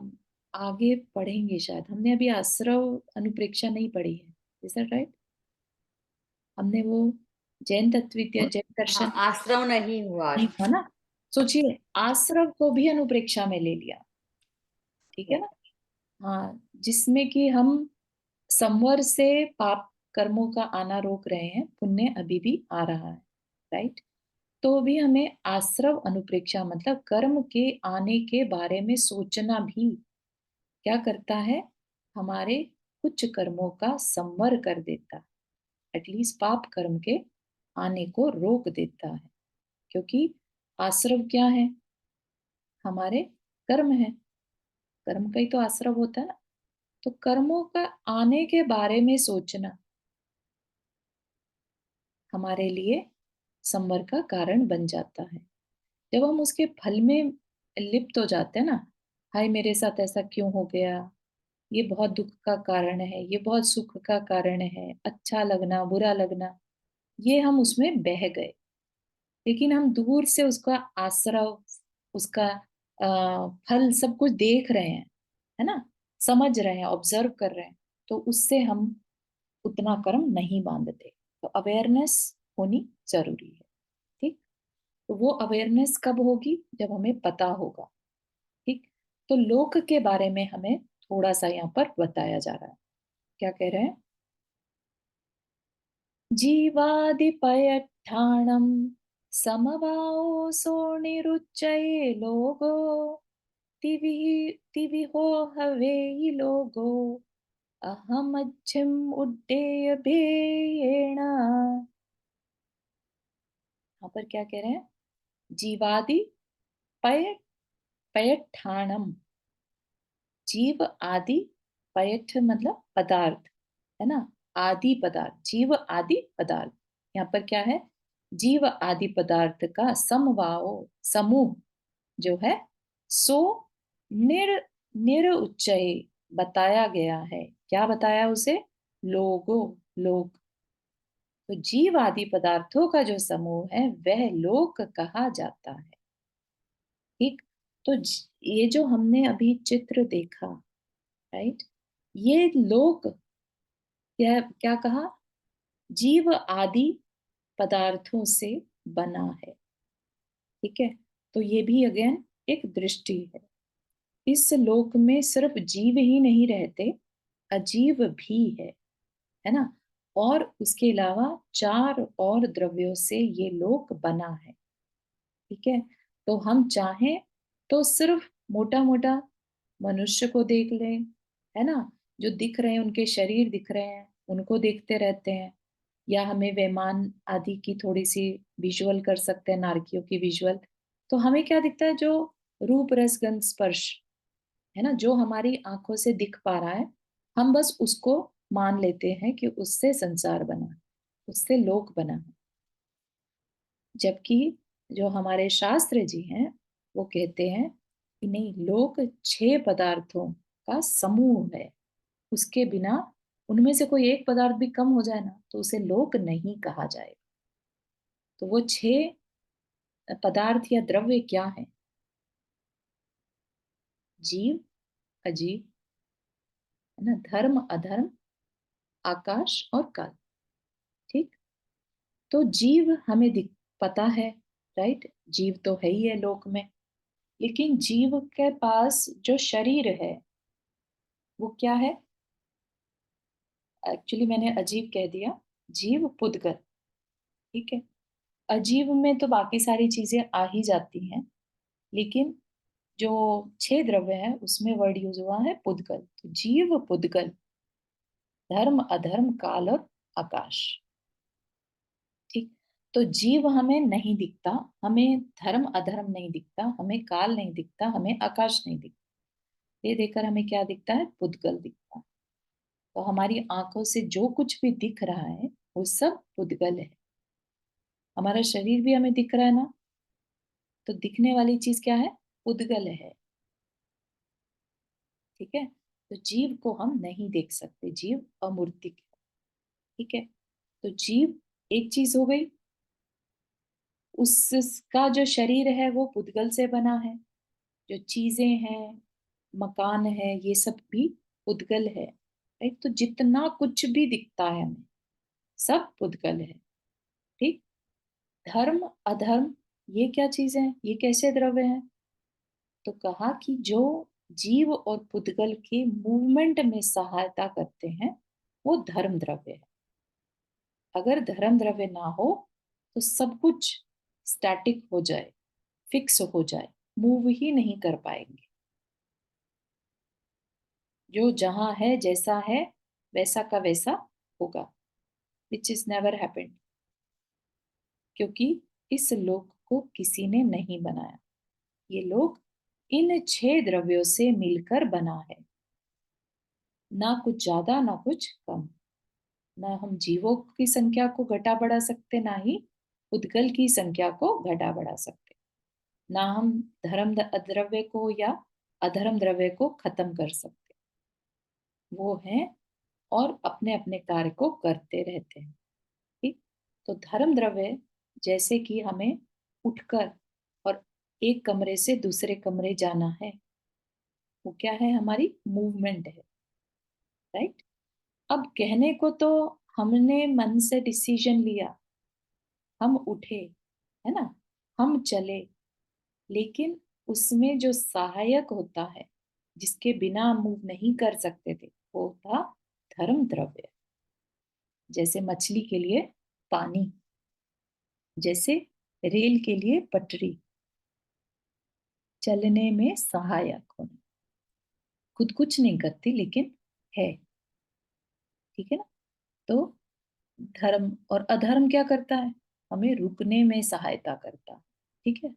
[SPEAKER 1] आगे पढ़ेंगे, शायद हमने अभी आश्रव अनुप्रेक्षा नहीं पढ़ी है, इज दैट राइट? हमने वो जैन तत्विद्या, जैन
[SPEAKER 5] हाँ,
[SPEAKER 1] दर्शन
[SPEAKER 5] आश्रम नहीं हुआ।
[SPEAKER 1] नहीं था ना। सोचिए, आश्रव को भी अनुप्रेक्षा में ले लिया। ठीक है ना। हाँ, जिसमें कि हम संवर से पाप कर्मों का आना रोक रहे हैं, पुण्य अभी भी आ रहा है। राइट, तो भी हमें आश्रव अनुप्रेक्षा मतलब कर्म के आने के बारे में सोचना भी क्या करता है? हमारे कुछ कर्मों का संवर कर देता है, एटलीस्ट पाप कर्म के आने को रोक देता है। क्योंकि आश्रव क्या है? हमारे कर्म है, कर्म का ही तो आश्रव होता है ना। तो कर्मों का आने के बारे में सोचना हमारे लिए संवर का कारण बन जाता है। जब हम उसके फल में लिप्त हो जाते हैं ना, हाय मेरे साथ ऐसा क्यों हो गया, ये बहुत दुख का कारण है, ये बहुत सुख का कारण है, अच्छा लगना बुरा लगना, ये हम उसमें बह गए। लेकिन हम दूर से उसका आश्रव, उसका फल सब कुछ देख रहे हैं, है ना, समझ रहे हैं, ऑब्जर्व कर रहे हैं, तो उससे हम उतना कर्म नहीं बांधते। तो अवेयरनेस होनी जरूरी है। ठीक। तो वो अवेयरनेस कब होगी, जब हमें पता होगा। ठीक। तो लोक के बारे में हमें थोड़ा सा यहाँ पर बताया जा रहा है। क्या कह रहे हैं? जीवादिपयठाणम समवाओ सोनिरुच्चये लोगो तिविहो हवेहि लोगो अहमज्जिम उड्डेय भेयेण। यहाँ पर क्या कह रहे हैं? जीवादि पय पयठाणम, जीव आदि, पयठ मतलब पदार्थ, है ना, आदि पदार्थ, जीव आदि पदार्थ। यहाँ पर क्या है? जीव आदि पदार्थ का समवाओ, समूह जो है, सो निर निरुच्चय बताया गया है। क्या बताया उसे? लोगो, लोग। तो जीव आदि पदार्थों का जो समूह है वह लोक कहा जाता है। ठीक। तो ये जो हमने अभी चित्र देखा, राइट, ये लोक क्या क्या कहा? जीव आदि पदार्थों से बना है। ठीक है। तो ये भी अगेन एक दृष्टि है। इस लोक में सिर्फ जीव ही नहीं रहते, अजीव भी है ना। और उसके अलावा चार और द्रव्यों से ये लोक बना है। ठीक है। तो हम चाहें तो सिर्फ मोटा मोटा मनुष्य को देख लें, है ना, जो दिख रहे हैं, उनके शरीर दिख रहे हैं, उनको देखते रहते हैं। या हमें वैमान आदि की थोड़ी सी विजुअल कर सकते हैं, नारकियों की विजुअल। तो हमें क्या दिखता है? जो रूप रस गंध स्पर्श है ना, जो हमारी आंखों से दिख पा रहा है, हम बस उसको मान लेते हैं कि उससे संसार बना है, उससे लोक बना है। जबकि जो हमारे शास्त्र जी हैं वो कहते हैं कि नहीं, लोक 6 पदार्थों का समूह है। उसके बिना, उनमें से कोई एक पदार्थ भी कम हो जाए ना, तो उसे लोक नहीं कहा जाएगा। तो वो 6 पदार्थ या द्रव्य क्या है? जीव, अजीव, है ना, धर्म अधर्म, आकाश और काल। ठीक। तो जीव हमें दिख पता है, राइट, जीव तो है ही है लोक में। लेकिन जीव के पास जो शरीर है वो क्या है? एक्चुअली मैंने अजीव कह दिया, जीव पुद्गल। ठीक है। अजीव में तो बाकी सारी चीजें आ ही जाती हैं, लेकिन जो 6 द्रव्य है उसमें वर्ड यूज हुआ है पुद्गल। तो जीव पुद्गल, धर्म अधर्म काल और आकाश। ठीक। तो जीव हमें नहीं दिखता, हमें धर्म अधर्म नहीं दिखता, हमें काल नहीं दिखता, हमें आकाश नहीं दिखता। ये देखकर हमें क्या दिखता है? पुद्गल दिखता है। तो हमारी आंखों से जो कुछ भी दिख रहा है वो सब पुद्गल है। हमारा शरीर भी हमें दिख रहा है ना, तो दिखने वाली चीज क्या है? पुद्गल है। ठीक है। तो जीव को हम नहीं देख सकते, जीव अमूर्तिक है। ठीक है। तो जीव एक चीज हो गई, उसका जो शरीर है वो पुद्गल से बना है। जो चीजें हैं, मकान है, ये सब भी पुद्गल है, राइट। तो जितना कुछ भी दिखता है हमें, सब पुद्गल है। ठीक। धर्म अधर्म, ये क्या चीज है, ये कैसे द्रव्य है? तो कहा कि जो जीव और पुद्गल के मूवमेंट में सहायता करते हैं वो धर्म द्रव्य है। अगर धर्म द्रव्य ना हो तो सब कुछ स्टैटिक हो जाए, फिक्स हो जाए, मूव ही नहीं कर पाएंगे। जो जहां है, जैसा है, वैसा का वैसा होगा, विच इज नेवर हैपेंड। क्योंकि इस लोक को किसी ने नहीं बनाया। ये लोक इन 6 द्रव्यों से मिलकर बना है, ना कुछ ज्यादा ना कुछ कम। ना हम जीवों की संख्या को घटा बढ़ा सकते, ना ही उद्गल की संख्या को घटा बढ़ा सकते। ना हम धर्म द्रव्य को या अधर्म द्रव्य को खत्म कर सकते। वो हैं और अपने अपने कार्य को करते रहते हैं। ठीक। तो धर्म द्रव्य जैसे कि हमें उठकर और एक कमरे से दूसरे कमरे जाना है, वो क्या है? हमारी मूवमेंट है, राइट। अब कहने को तो हमने मन से डिसीजन लिया, हम उठे, है ना, हम चले, लेकिन उसमें जो सहायक होता है, जिसके बिना हम मूव नहीं कर सकते थे, वो था धर्म द्रव्य। जैसे मछली के लिए पानी, जैसे रेल के लिए पटरी, चलने में सहायक होना। खुद कुछ नहीं करती लेकिन है, ठीक है ना। तो धर्म और अधर्म क्या करता है? हमें रुकने में सहायता करता है, ठीक है।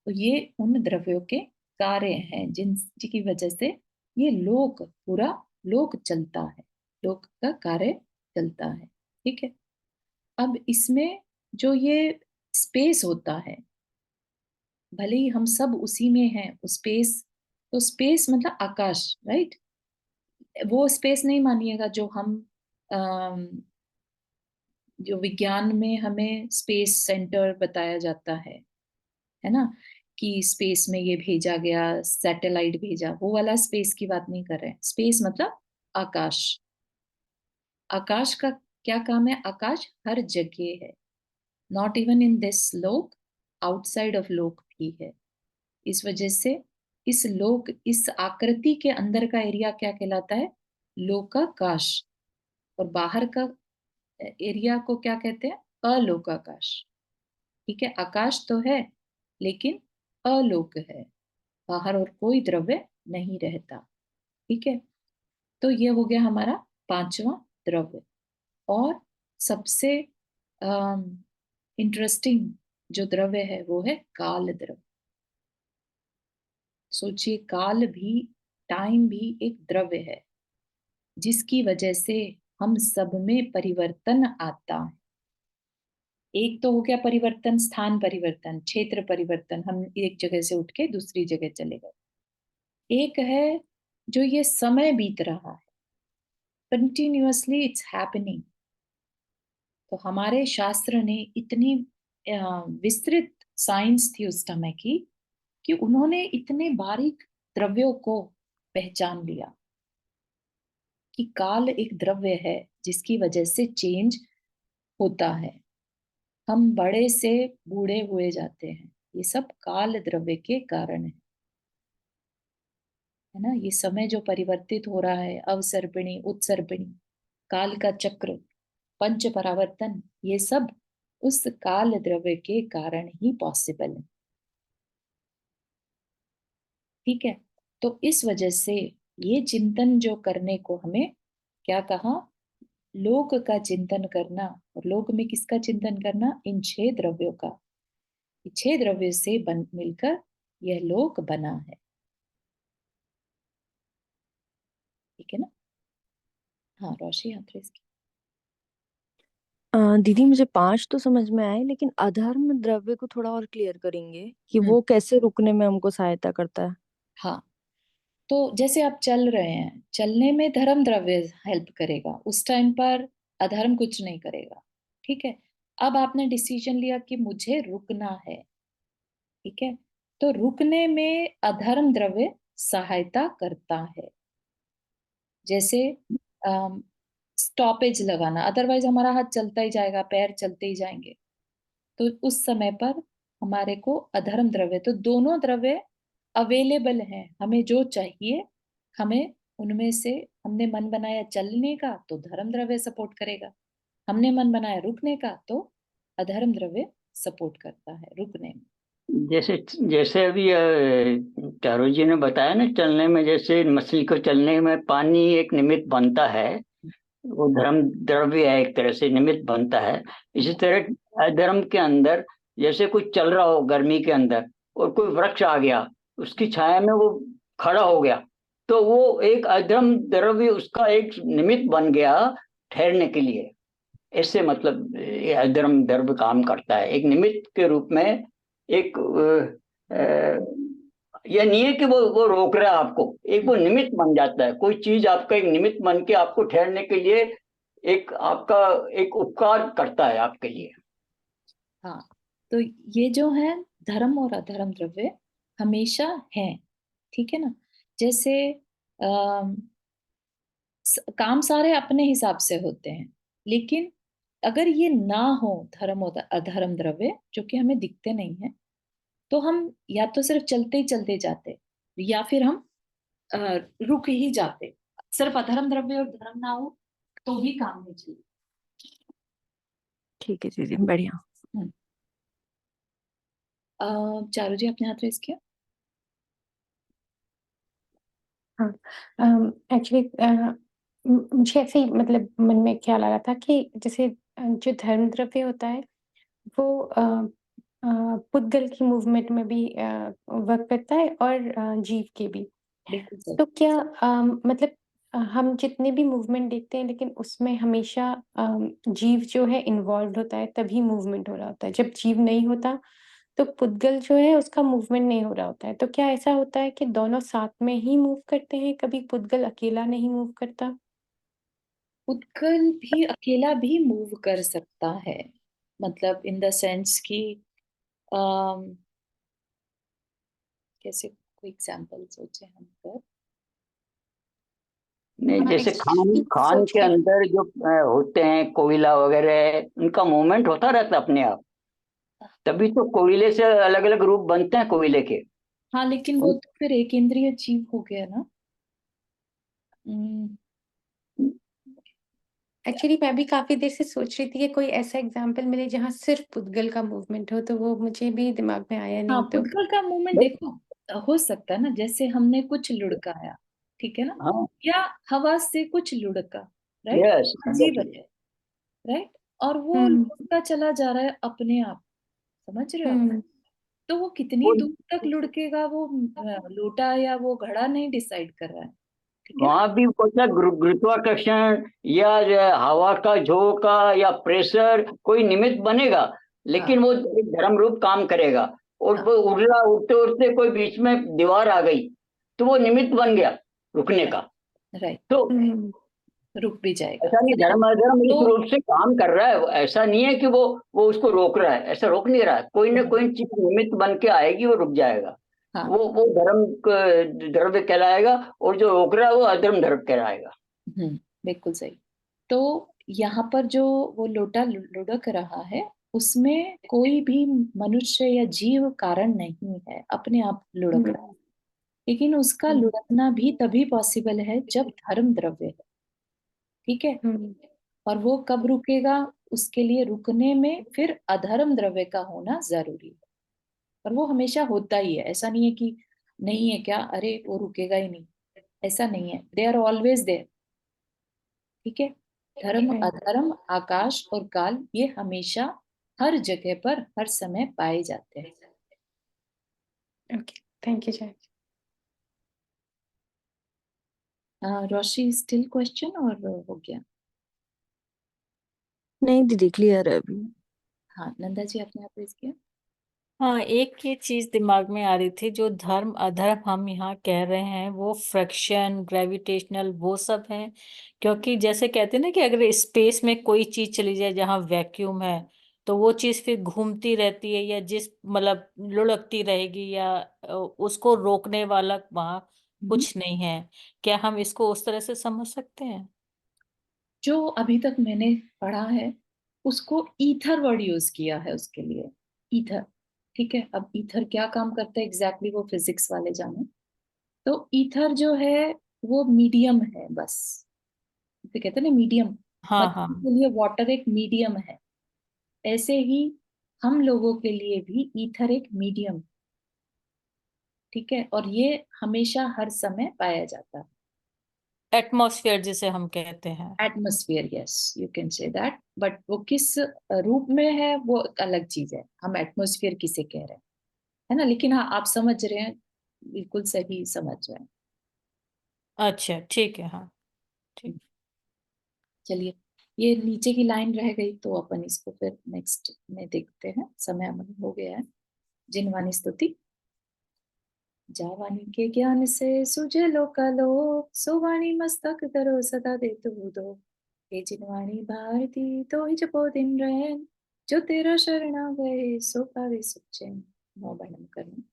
[SPEAKER 1] तो ये उन द्रव्यों के कार्य हैं जिनकी वजह से ये लोक, पूरा लोक चलता है, लोक का कार्य चलता है, ठीक है। अब इसमें जो ये स्पेस होता है, भले ही हम सब उसी में हैं, उस स्पेस, तो स्पेस मतलब आकाश, राइट। वो स्पेस नहीं मानिएगा जो हम अम, जो विज्ञान में हमें स्पेस सेंटर बताया जाता है ना, कि स्पेस में ये भेजा गया, सैटेलाइट भेजा, वो वाला स्पेस की बात नहीं कर रहे हैं। स्पेस मतलब आकाश। आकाश का क्या काम है? आकाश हर जगह है, नॉट इवन इन दिस लोक, आउटसाइड ऑफ लोक भी है। इस वजह से इस लोक, इस आकृति के अंदर का एरिया क्या कहलाता है? लोकाकाश। और बाहर का एरिया को क्या कहते हैं? अलोकाकाश। ठीक है, आकाश तो है लेकिन अलोक है, बाहर और कोई द्रव्य नहीं रहता, ठीक है। तो ये हो गया हमारा पांचवा द्रव्य। और सबसे इंटरेस्टिंग जो द्रव्य है वो है काल द्रव्य। सोचिए, काल भी, टाइम भी एक द्रव्य है, जिसकी वजह से हम सब में परिवर्तन आता है। एक तो हो गया परिवर्तन, स्थान परिवर्तन, क्षेत्र परिवर्तन, हम एक जगह से उठ के दूसरी जगह चले गए। एक है जो ये समय बीत रहा है, कंटिन्यूअसली इट्स हैपनिंग। तो हमारे शास्त्र ने इतनी विस्तृत साइंस थी उस समय की, कि उन्होंने इतने बारीक द्रव्यों को पहचान लिया कि काल एक द्रव्य है जिसकी वजह से चेंज होता है, हम बड़े से बूढ़े हुए जाते हैं, ये सब काल द्रव्य के कारण है ना। ये समय जो परिवर्तित हो रहा है, अवसर्पिणी, उत्सर्पिणी, काल का चक्र, पंच परावर्तन, ये सब उस काल द्रव्य के कारण ही पॉसिबल है, ठीक है। तो इस वजह से ये चिंतन जो करने को हमें क्या कहा? लोक का चिंतन करना। और लोक में किसका चिंतन करना? इन 6 द्रव्यों का। 6 द्रव्य से मिलकर यह लोक बना है, ठीक है ना। हाँ रोशी, हाँ थ्रेस की।
[SPEAKER 5] दीदी मुझे 5 तो समझ में आए, लेकिन अधर्म द्रव्य को थोड़ा और क्लियर करेंगे कि वो कैसे रुकने में हमको सहायता करता है?
[SPEAKER 1] हाँ, तो जैसे आप चल रहे हैं, चलने में धर्म द्रव्य हेल्प करेगा, उस टाइम पर अधर्म कुछ नहीं करेगा, ठीक है। अब आपने डिसीजन लिया कि मुझे रुकना है, ठीक है, तो रुकने में अधर्म द्रव्य सहायता करता है। जैसे स्टॉपेज लगाना, अदरवाइज हमारा हाथ चलता ही जाएगा, पैर चलते ही जाएंगे। तो उस समय पर हमारे को अधर्म द्रव्य, तो दोनों द्रव्य अवेलेबल हैं, हमें जो चाहिए, हमें उनमें से, हमने मन बनाया चलने का तो धर्म द्रव्य सपोर्ट करेगा, हमने मन बनाया रुकने का तो अधर्म द्रव्य सपोर्ट करता है रुकने में।
[SPEAKER 4] जैसे जैसे अभी चारू जी ने बताया ना, चलने में जैसे मछली को चलने में पानी एक निमित्त बनता है, वो धर्म द्रव्य है, एक तरह से निमित्त बनता है। इसी तरह अधर्म के अंदर जैसे कुछ चल रहा हो गर्मी के अंदर और कोई वृक्ष आ गया उसकी छाया में वो खड़ा हो गया, तो वो एक अधर्म द्रव्य उसका एक निमित्त बन गया ठहरने के लिए। ऐसे मतलब ये अधर्म द्रव्य काम करता है एक निमित्त के रूप में। एक यह नहीं है कि वो रोक रहा है आपको, एक वो निमित्त बन जाता है। कोई चीज आपका एक निमित्त बन के आपको ठहरने के लिए एक आपका एक उपकार करता है आपके लिए।
[SPEAKER 1] हाँ, तो ये जो है धर्म और अधर्म द्रव्य हमेशा है, ठीक है ना। जैसे काम सारे अपने हिसाब से होते हैं, लेकिन अगर ये ना हो धर्म और अधर्म द्रव्य जो कि हमें दिखते नहीं है, तो हम या तो सिर्फ चलते ही चलते जाते, या फिर हम अ, रुक ही जाते। सिर्फ अधर्म द्रव्य और धर्म ना हो तो भी काम नहीं चले।
[SPEAKER 5] ठीक है दीदी, बढ़िया।
[SPEAKER 1] चारू जी अपने हाथ रेस किया।
[SPEAKER 6] हाँ, एक्चुअली मुझे ऐसे ही मतलब मन में ख्याल आ रहा था कि जैसे जो धर्म द्रव्य होता है वो पुद्गल की मूवमेंट में भी वर्क करता है और जीव के भी।
[SPEAKER 1] बिल्कुल सही।
[SPEAKER 6] तो क्या मतलब हम जितने भी मूवमेंट देखते हैं लेकिन उसमें हमेशा जीव जो है इन्वॉल्व होता है, तभी मूवमेंट हो रहा होता है। जब जीव नहीं होता तो पुद्गल जो है उसका मूवमेंट नहीं हो रहा होता है। तो क्या ऐसा होता है कि दोनों साथ में ही मूव करते हैं, कभी पुद्गल अकेला नहीं मूव करता?
[SPEAKER 1] उत्कल भी अकेला भी मूव कर सकता है, मतलब इन द सेंस कि अम, कैसे, कोई एग्जांपल सोचे हम पर।
[SPEAKER 4] नहीं, जैसे खान खान
[SPEAKER 6] सोच
[SPEAKER 4] के
[SPEAKER 6] के
[SPEAKER 4] अंदर जो होते हैं कोयला वगैरह, उनका मूवमेंट होता रहता है अपने आप। तभी तो कोयले से अलग अलग रूप बनते हैं कोयले के।
[SPEAKER 1] हाँ, लेकिन वो तो फिर एक इंद्रिय जीव हो गया ना। हम्म,
[SPEAKER 6] एक्चुअली मैं भी काफी देर से सोच रही थी कि कोई ऐसा एग्जांपल मिले जहाँ सिर्फ पुद्गल का मूवमेंट हो, तो वो मुझे भी दिमाग में आया
[SPEAKER 1] हाँ,
[SPEAKER 6] नहीं। तो
[SPEAKER 1] पुद्गल का मूवमेंट देखो हो सकता है ना, जैसे हमने कुछ लुढ़काया, ठीक है ना,
[SPEAKER 4] हाँ,
[SPEAKER 1] या हवा से कुछ लुढ़का, राइट,
[SPEAKER 4] यस,
[SPEAKER 1] जीव है, राइट, और वो
[SPEAKER 6] हम्म
[SPEAKER 1] लुढ़कता चला जा रहा है अपने आप, समझ रहे हो आप।
[SPEAKER 6] हम्म
[SPEAKER 1] तो वो कितनी दूर तक लुढ़केगा, वो लोटा या वो घड़ा नहीं डिसाइड कर रहा है, ठीक है ना।
[SPEAKER 4] वहां भी होता है गुरुत्वाकर्षण या जो है हवा का झोंका या प्रेशर, कोई निमित्त बनेगा,
[SPEAKER 1] हाँ
[SPEAKER 4] लेकिन वो एक धर्म रूप काम करेगा। और
[SPEAKER 1] हाँ,
[SPEAKER 4] वो उड़ला उड़ते उड़ते कोई बीच में दीवार आ गई, तो वो निमित्त बन गया रुकने का।
[SPEAKER 1] राइट,
[SPEAKER 4] तो
[SPEAKER 6] हम्म
[SPEAKER 1] रुक भी जाएगा।
[SPEAKER 4] ऐसा नहीं, धर्म अधर्म
[SPEAKER 1] तो
[SPEAKER 4] इस रूप से काम कर रहा है। ऐसा नहीं है कि वो उसको रोक रहा है, ऐसा रोक नहीं रहा है। कोई ना कोई चीज निमित्त बन के आएगी, वो रुक जाएगा।
[SPEAKER 1] हाँ,
[SPEAKER 4] वो धर्म द्रव्य कहलाएगा, और जो रोक रहा है वो अधर्म द्रव्य कहलाएगा।
[SPEAKER 1] बिल्कुल सही। तो यहाँ पर जो वो लोटा लुढ़क रहा है, उसमें कोई भी मनुष्य या जीव कारण नहीं है, अपने आप लुढ़क रहा है।
[SPEAKER 6] हम्म
[SPEAKER 1] लेकिन उसका
[SPEAKER 6] हम्म
[SPEAKER 1] लुढ़कना भी तभी पॉसिबल है जब धर्म द्रव्य है, ठीक है।
[SPEAKER 6] हम्म
[SPEAKER 1] और वो कब रुकेगा, उसके लिए रुकने में फिर अधर्म द्रव्य का होना जरूरी है। और वो हमेशा होता ही है, ऐसा नहीं है कि नहीं है क्या, अरे वो रुकेगा ही नहीं, ऐसा नहीं है, दे आर ऑलवेज देयर, ठीक है। धर्म
[SPEAKER 6] right,
[SPEAKER 1] अधर्म आकाश और काल ये हमेशा हर जगह पर हर समय पाए जाते हैं।
[SPEAKER 6] okay, thank you जय।
[SPEAKER 1] रोशी, स्टिल क्वेश्चन और हो गया।
[SPEAKER 5] नहीं दीदी, क्लियर है अभी।
[SPEAKER 1] हाँ, नंदा जी अपने आप रेज किया।
[SPEAKER 2] हाँ, एक ये चीज दिमाग में आ रही थी, जो धर्म अधर्म हम यहाँ कह रहे हैं वो फ्रिक्शन ग्रेविटेशनल वो सब है। क्योंकि जैसे कहते हैं ना कि अगर स्पेस में कोई चीज चली जाए जहाँ वैक्यूम है, तो वो चीज फिर घूमती रहती है, या जिस मतलब लुढ़कती रहेगी, या उसको रोकने वाला वहाँ कुछ नहीं है। क्या हम इसको उस तरह से समझ सकते हैं?
[SPEAKER 1] जो अभी तक मैंने पढ़ा है, उसको ईथर वर्ड यूज किया है उसके लिए, ईथर, ठीक है। अब ईथर क्या काम करता है एग्जैक्टली वो फिजिक्स वाले जाने। तो ईथर जो है वो मीडियम है बस, तो कहते हैं ना मीडियम,
[SPEAKER 2] हाँ हाँ।
[SPEAKER 1] मतलब के लिए वाटर एक मीडियम है, ऐसे ही हम लोगों के लिए भी ईथर एक मीडियम, ठीक है। और ये हमेशा हर समय पाया जाता है।
[SPEAKER 2] एटमॉस्फेयर जिसे हम कहते हैं।
[SPEAKER 1] Atmosphere, yes, you can say that, but वो किस रूप में है वो एक अलग चीज है, हम एटमोस्फियर किसे कह रहे हैं, है ना। लेकिन हाँ, आप समझ रहे हैं बिल्कुल सही समझ रहे हैं।
[SPEAKER 2] अच्छा, ठीक है, हाँ, ठीक।
[SPEAKER 1] चलिए, ये नीचे की लाइन रह गई तो अपन इसको फिर नेक्स्ट में देखते हैं, समय हमारा हो गया है। जिनवानी स्तुति। जावानी के ज्ञान से सुझे लोकालोक, सोवाणी मस्तक धरो सदा दे तू दो। हे जिनवाणी भारती तो ही जपो दिन रैन, जो तेरा शरणा गए सो पावे सुख चैन। नौ वर्णन करना।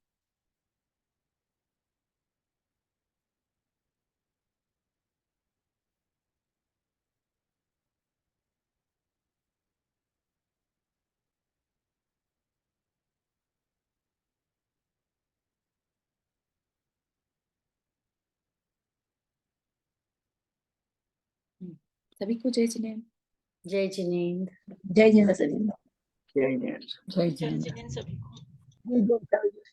[SPEAKER 1] सभी को जय जिनेन्द्र।
[SPEAKER 7] जय जिनेन्द्र।
[SPEAKER 3] जय जिनेन्द्र।
[SPEAKER 4] जय जय।
[SPEAKER 3] जय जिनेन्द्र। जय जिनेन्द्र।